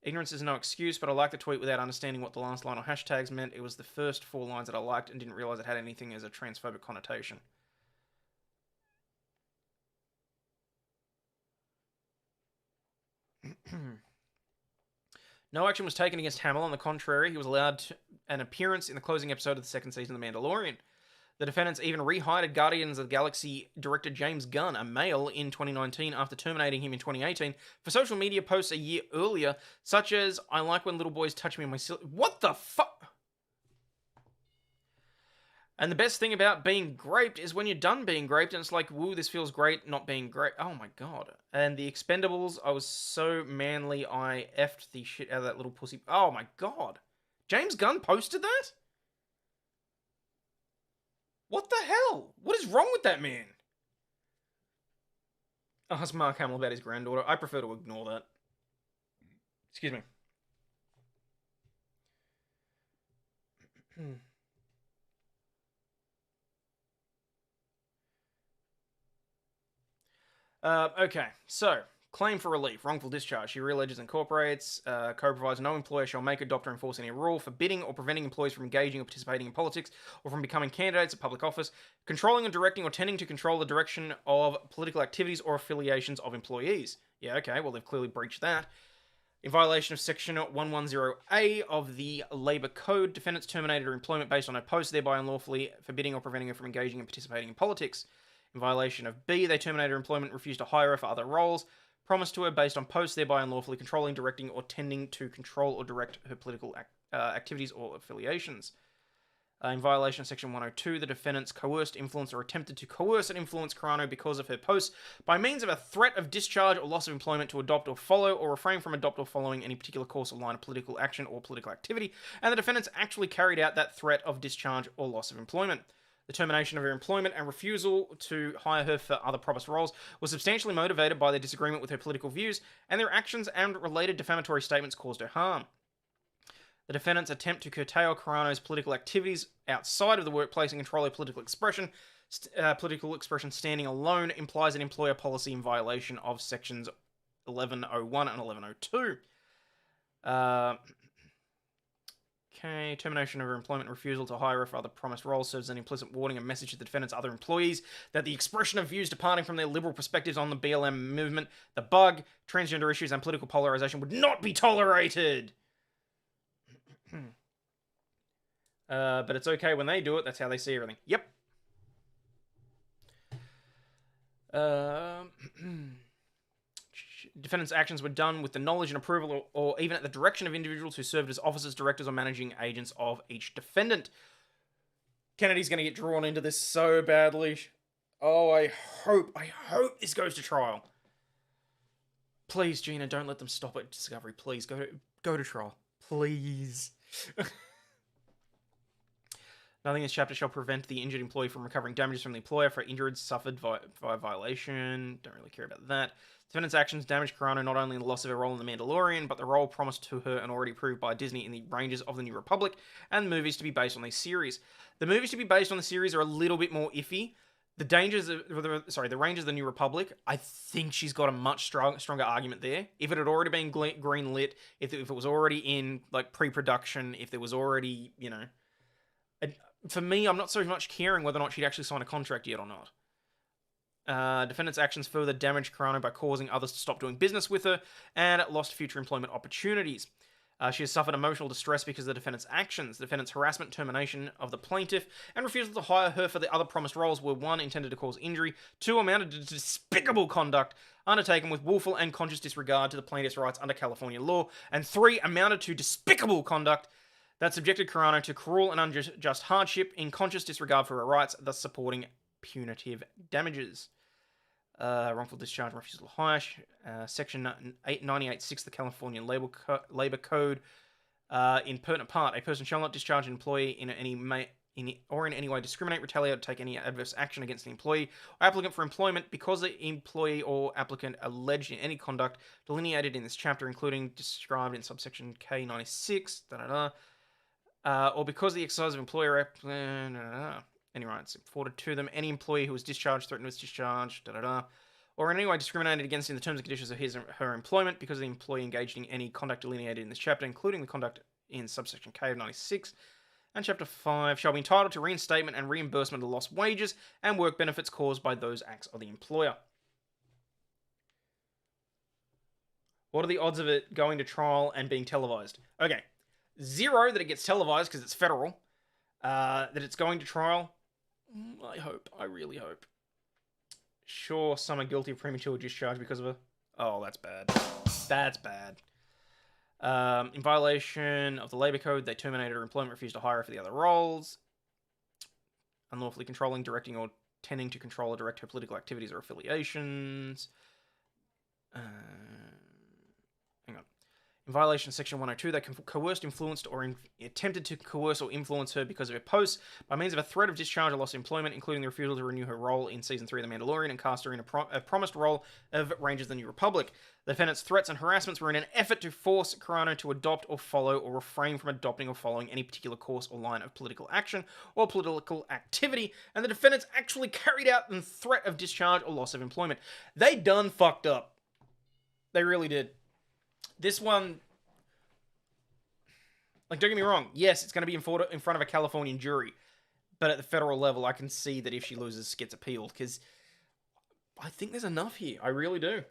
Ignorance is no excuse, but I liked the tweet without understanding what the last line or hashtags meant. It was the first 4 lines that I liked and didn't realize it had anything as a transphobic connotation. No action was taken against Hamill. On the contrary, he was allowed an appearance in the closing episode of the second season of The Mandalorian. The defendants even rehired Guardians of the Galaxy director James Gunn, a male, in 2019 after terminating him in 2018 for social media posts a year earlier, such as, "I like when little boys touch me on my What the fuck? And the best thing about being graped is when you're done being graped and it's like, woo, this feels great, not being great. Oh my god. And the Expendables, I was so manly, I effed the shit out of that little pussy. Oh my god. James Gunn posted that? What the hell? What is wrong with that man? Ask Mark Hamill about his granddaughter. I prefer to ignore that. Excuse me. Okay, so, claim for relief, wrongful discharge. She realleges incorporates, co-provides no employer shall make, adopt, or enforce any rule forbidding or preventing employees from engaging or participating in politics or from becoming candidates of public office, controlling or directing or tending to control the direction of political activities or affiliations of employees. Yeah, okay, well, they've clearly breached that. In violation of Section 110A of the Labour Code, defendants terminated her employment based on her post, thereby unlawfully forbidding or preventing her from engaging and participating in politics. In violation of B, they terminated her employment, refused to hire her for other roles, promised to her based on posts, thereby unlawfully controlling, directing, or tending to control or direct her political activities or affiliations. In violation of Section 102, the defendants coerced, influenced, or attempted to coerce and influence Carano because of her posts by means of a threat of discharge or loss of employment to adopt or follow or refrain from adopt or following any particular course or line of political action or political activity, and the defendants actually carried out that threat of discharge or loss of employment. The termination of her employment and refusal to hire her for other promised roles was substantially motivated by their disagreement with her political views, and their actions and related defamatory statements caused her harm. The defendants attempt to curtail Carano's political activities outside of the workplace and control her political expression. Political expression standing alone implies an employer policy in violation of sections 1101 and 1102. Termination of her employment and refusal to hire her for other promised roles serves an implicit warning and message to the defendant's other employees that the expression of views departing from their liberal perspectives on the BLM movement, the bug, transgender issues, and political polarization would not be tolerated. But it's okay when they do it. That's how they see everything. Yep. Defendants' actions were done with the knowledge and approval or even at the direction of individuals who served as officers, directors, or managing agents of each defendant. Kennedy's going to get drawn into this so badly. Oh, I hope this goes to trial. Please, Gina, don't let them stop at discovery. Please, go to trial. Please. Nothing in this chapter shall prevent the injured employee from recovering damages from the employer for injuries suffered via violation. Don't really care about that. Defendant's actions damage Carano not only in the loss of her role in The Mandalorian, but the role promised to her and already approved by Disney in the Rangers of the New Republic, and the movies to be based on these series. The movies to be based on the series are a little bit more iffy. The Rangers of the New Republic, I think she's got a much stronger argument there. If it had already been greenlit, if it was already in like pre-production, if there was already, for me, I'm not so much caring whether or not she'd actually sign a contract yet or not. Defendant's actions further damaged Carano by causing others to stop doing business with her and lost future employment opportunities. She has suffered emotional distress because of the defendant's actions. The defendant's harassment, termination of the plaintiff, and refusal to hire her for the other promised roles were 1. Intended to cause injury, 2. Amounted to despicable conduct undertaken with willful and conscious disregard to the plaintiff's rights under California law, and 3. Amounted to despicable conduct that subjected Carano to cruel and unjust hardship in conscious disregard for her rights, thus supporting punitive damages. Wrongful discharge and refusal to hire. Section 98.6 the California Labor Code. In pertinent part, a person shall not discharge an employee in any way discriminate, retaliate, or take any adverse action against the employee or applicant for employment because the employee or applicant alleged in any conduct delineated in this chapter, including described in subsection K96, or because the exercise of employer any rights afforded to them, any employee who was discharged, threatened with discharge, or in any way discriminated against in the terms and conditions of his or her employment because the employee engaged in any conduct delineated in this chapter, including the conduct in subsection K of 96, and Chapter 5, shall be entitled to reinstatement and reimbursement of lost wages and work benefits caused by those acts of the employer. What are the odds of it going to trial and being televised? Okay, 0 that it gets televised because it's federal. That it's going to trial, I really hope. Sure, some are guilty of premature discharge because of oh, that's bad. That's bad. In violation of the Labor Code, they terminated her employment, refused to hire her for the other roles. Unlawfully controlling, directing, or tending to control or direct her political activities or affiliations. Hang on. In violation of Section 102, they coerced, influenced, or attempted to coerce or influence her because of her posts by means of a threat of discharge or loss of employment, including the refusal to renew her role in Season 3 of The Mandalorian and cast her in a promised role of Rangers of the New Republic. The defendant's threats and harassments were in an effort to force Carano to adopt or follow or refrain from adopting or following any particular course or line of political action or political activity, and the defendants actually carried out the threat of discharge or loss of employment. They done fucked up. They really did. This one, like, don't get me wrong, yes, it's going to be in front of a Californian jury, but at the federal level, I can see that if she loses, gets appealed, because I think there's enough here. I really do.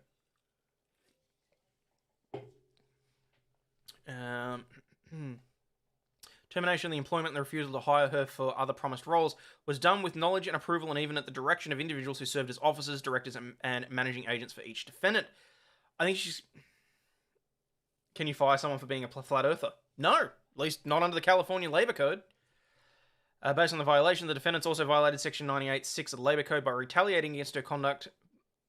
Termination of the employment and the refusal to hire her for other promised roles was done with knowledge and approval and even at the direction of individuals who served as officers, directors, and managing agents for each defendant. I think she's... Can you fire someone for being a flat earther? No, at least not under the California Labor Code. Based on the violation, the defendants also violated Section 98(6) of the Labour Code by retaliating against her conduct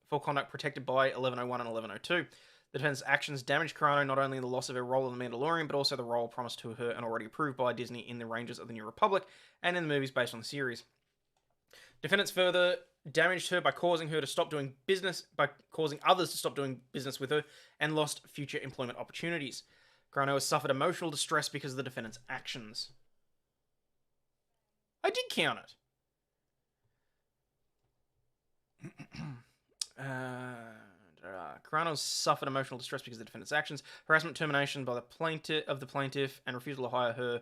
for conduct protected by 1101 and 1102. The defendant's actions damaged Carano not only in the loss of her role in The Mandalorian, but also the role promised to her and already approved by Disney in the Rangers of the New Republic and in the movies based on the series. Defendants further damaged her by causing her to stop doing business, by causing others to stop doing business with her, and lost future employment opportunities. Carano has suffered emotional distress because of the defendant's actions. I did count it. Carano's suffered emotional distress because of the defendant's actions. Harassment, termination by the plaintiff, and refusal to hire her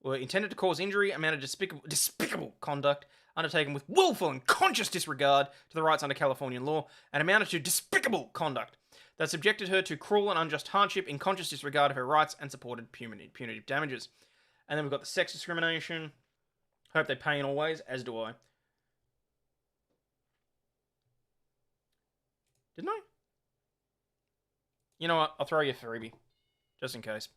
were intended to cause injury, amounted to despicable conduct undertaken with willful and conscious disregard to the rights under Californian law, and amounted to despicable conduct that subjected her to cruel and unjust hardship in conscious disregard of her rights and supported punitive damages. And then we've got the sex discrimination. Hope they pay in all ways, as do I. Didn't I? You know what? I'll throw you a freebie, just in case.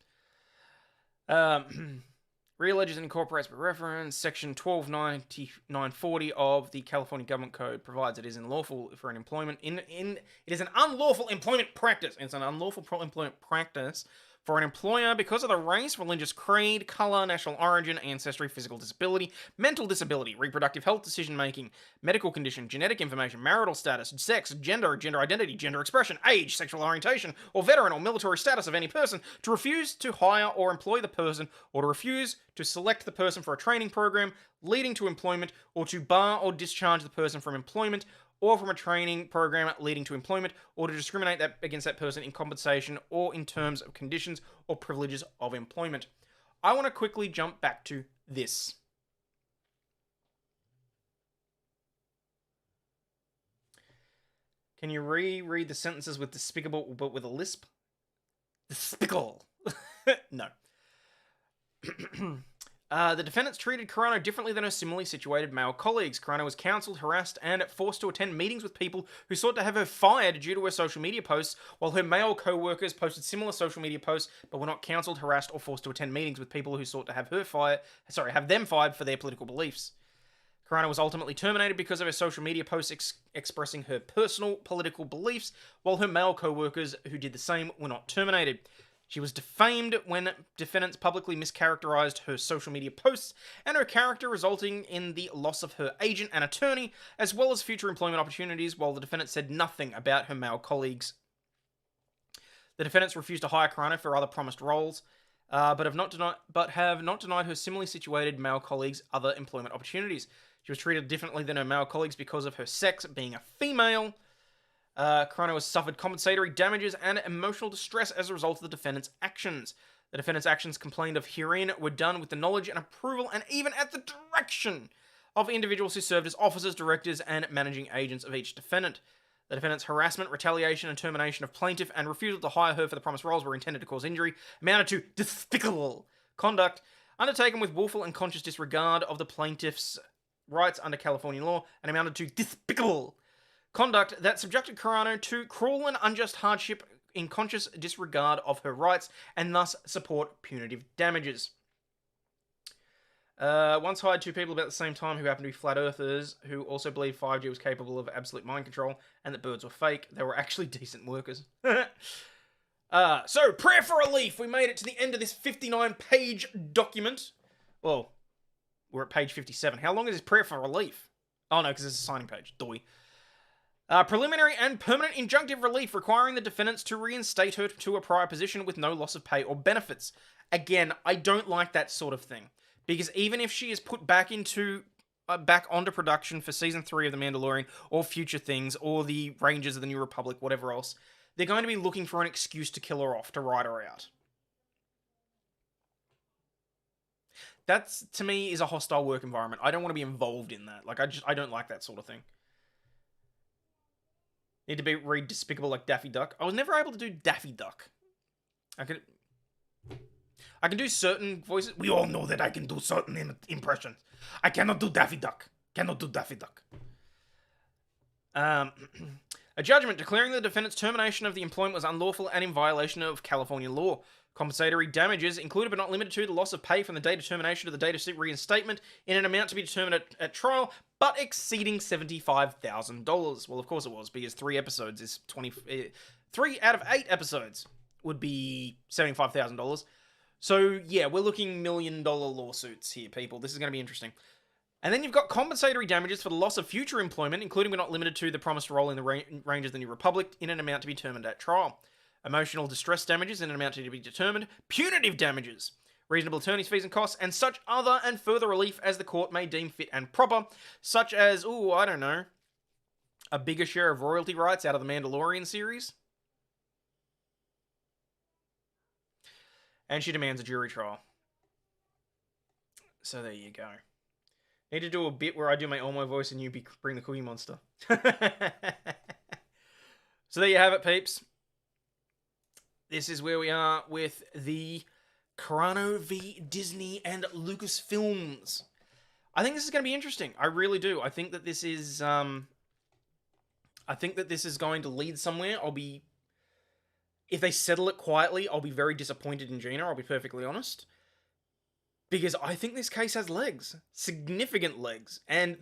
Realleges and incorporates by reference. Section 129940 of the California Government Code provides it is unlawful for an employment it is an unlawful employment practice. It's an unlawful employment practice for an employer because of the race, religious creed, color, national origin, ancestry, physical disability, mental disability, reproductive health decision-making, medical condition, genetic information, marital status, sex, gender identity, gender expression, age, sexual orientation, or veteran or military status of any person, to refuse to hire or employ the person, or to refuse to select the person for a training program leading to employment, or to bar or discharge the person from employment, or from a training program leading to employment, or to discriminate against that person in compensation or in terms of conditions or privileges of employment. I want to quickly jump back to this. Can you reread the sentences with despicable, but with a lisp? Despicable. No. The defendants treated Carano differently than her similarly situated male colleagues. Carano was counseled, harassed, and forced to attend meetings with people who sought to have her fired due to her social media posts, while her male co-workers posted similar social media posts, but were not counseled, harassed, or forced to attend meetings with people who sought to have them fired for their political beliefs. Carano was ultimately terminated because of her social media posts expressing her personal political beliefs, while her male co-workers who did the same were not terminated. She was defamed when defendants publicly mischaracterized her social media posts and her character, resulting in the loss of her agent and attorney, as well as future employment opportunities, while the defendant said nothing about her male colleagues. The defendants refused to hire Carano for other promised roles, but have not denied her similarly situated male colleagues other employment opportunities. She was treated differently than her male colleagues because of her sex, being a female. Carano has suffered compensatory damages and emotional distress as a result of the defendant's actions. The defendant's actions complained of herein were done with the knowledge and approval and even at the direction of individuals who served as officers, directors, and managing agents of each defendant. The defendant's harassment, retaliation, and termination of plaintiff and refusal to hire her for the promised roles were intended to cause injury amounted to despicable conduct undertaken with willful and conscious disregard of the plaintiff's rights under California law and amounted to despicable conduct that subjected Carano to cruel and unjust hardship in conscious disregard of her rights and thus support punitive damages. Once hired two people about the same time who happened to be flat earthers who also believed 5G was capable of absolute mind control and that birds were fake. They were actually decent workers. So, prayer for relief. We made it to the end of this 59-page document. Well, we're at page 57. How long is this prayer for relief? Oh no, because it's a signing page. Doy. Preliminary and permanent injunctive relief requiring the defendants to reinstate her to a prior position with no loss of pay or benefits. Again, I don't like that sort of thing. Because even if she is put back onto production for Season 3 of The Mandalorian, or future things, or the Rangers of the New Republic, whatever else, they're going to be looking for an excuse to kill her off, to write her out. That, to me, is a hostile work environment. I don't want to be involved in that. Like, I don't like that sort of thing. Need to read Despicable like Daffy Duck. I was never able to do Daffy Duck. I can do certain voices. We all know that I can do certain impressions. I cannot do Daffy Duck. A judgment declaring the defendant's termination of the employment was unlawful and in violation of California law. Compensatory damages included but not limited to the loss of pay from the date of termination to the date of reinstatement in an amount to be determined at trial, but exceeding $75,000. Well, of course it was, because 3 episodes is 3 out of 8 episodes would be $75,000. So, yeah, we're looking $1 million lawsuits here, people. This is going to be interesting. And then you've got compensatory damages for the loss of future employment, including but not limited to the promised role in the Rangers of the New Republic, in an amount to be determined at trial. Emotional distress damages in an amount to be determined. Punitive damages, reasonable attorney's fees and costs, and such other and further relief as the court may deem fit and proper, such as, I don't know, a bigger share of royalty rights out of the Mandalorian series. And she demands a jury trial. So there you go. Need to do a bit where I do my Elmo voice and you bring the Cookie Monster. So there you have it, peeps. This is where we are with the Carano v. Disney and Lucasfilms. I think this is going to be interesting. I really do. I think that this is going to lead somewhere. If they settle it quietly, I'll be very disappointed in Gina, I'll be perfectly honest. Because I think this case has legs. Significant legs. And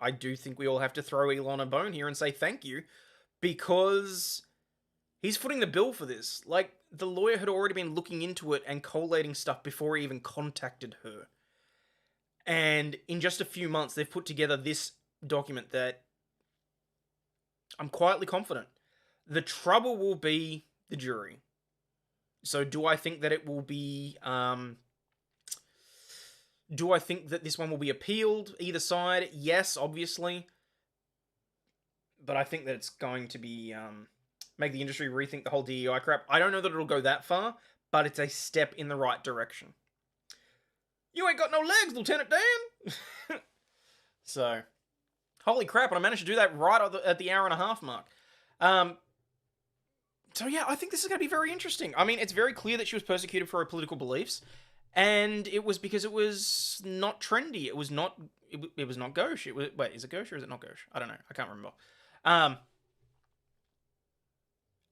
I do think we all have to throw Elon a bone here and say thank you. Because he's footing the bill for this. Like, the lawyer had already been looking into it and collating stuff before he even contacted her. And in just a few months, they've put together this document that I'm quietly confident. The trouble will be the jury. So do I think that it will be... do I think that this one will be appealed, either side? Yes, obviously. But I think that it's going to be... make the industry rethink the whole DEI crap. I don't know that it'll go that far, but it's a step in the right direction. You ain't got no legs, Lieutenant Dan! So, holy crap, and I managed to do that right at the hour and a half mark. So yeah, I think this is going to be very interesting. I mean, it's very clear that she was persecuted for her political beliefs, and it was because it was not trendy. It was not gauche. Wait, is it gauche or is it not gauche? I don't know. I can't remember.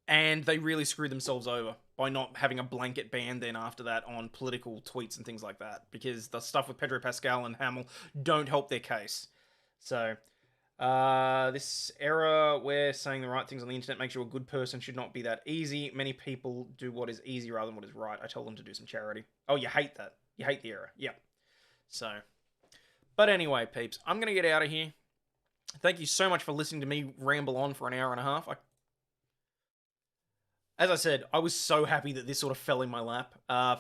And they really screwed themselves over by not having a blanket ban then after that on political tweets and things like that, because the stuff with Pedro Pascal and Hamill don't help their case. So, this era where saying the right things on the internet makes you a good person should not be that easy. Many people do what is easy rather than what is right. I tell them to do some charity. Oh, you hate that. You hate the era. Yeah. So, but anyway, peeps, I'm going to get out of here. Thank you so much for listening to me ramble on for an hour and a half. As I said, I was so happy that this sort of fell in my lap.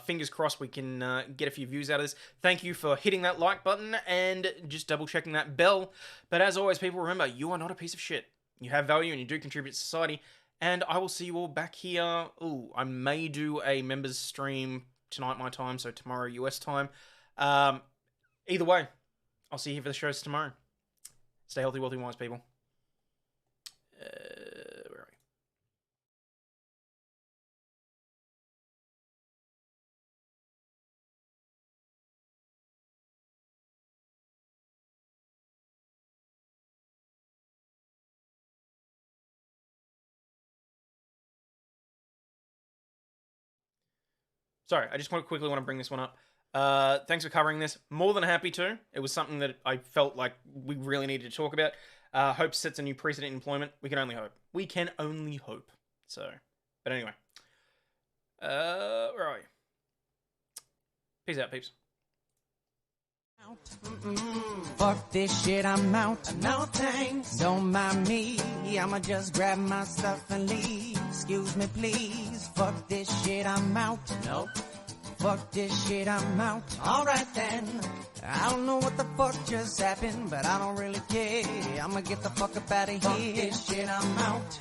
Fingers crossed we can get a few views out of this. Thank you for hitting that like button and just double-checking that bell. But as always, people, remember, you are not a piece of shit. You have value and you do contribute to society. And I will see you all back here. Ooh, I may do a members stream tonight my time, so tomorrow US time. Either way, I'll see you here for the shows tomorrow. Stay healthy, wealthy, wise, people. Where are we? Sorry, I just quickly want to bring this one up. Thanks for covering this. More than happy to. It was something that I felt like we really needed to talk about. Hope sets a new precedent in employment. We can only hope. We can only hope. So, but anyway. Where are we? Peace out, peeps. Fuck this shit, I'm out. No thanks. Don't mind me. I'ma just grab my stuff and leave. Excuse me, please. Fuck this shit, I'm out. Nope. Fuck this shit, I'm out. Alright then. I don't know what the fuck just happened, but I don't really care. I'ma get the fuck up out of here. Fuck this shit, I'm out.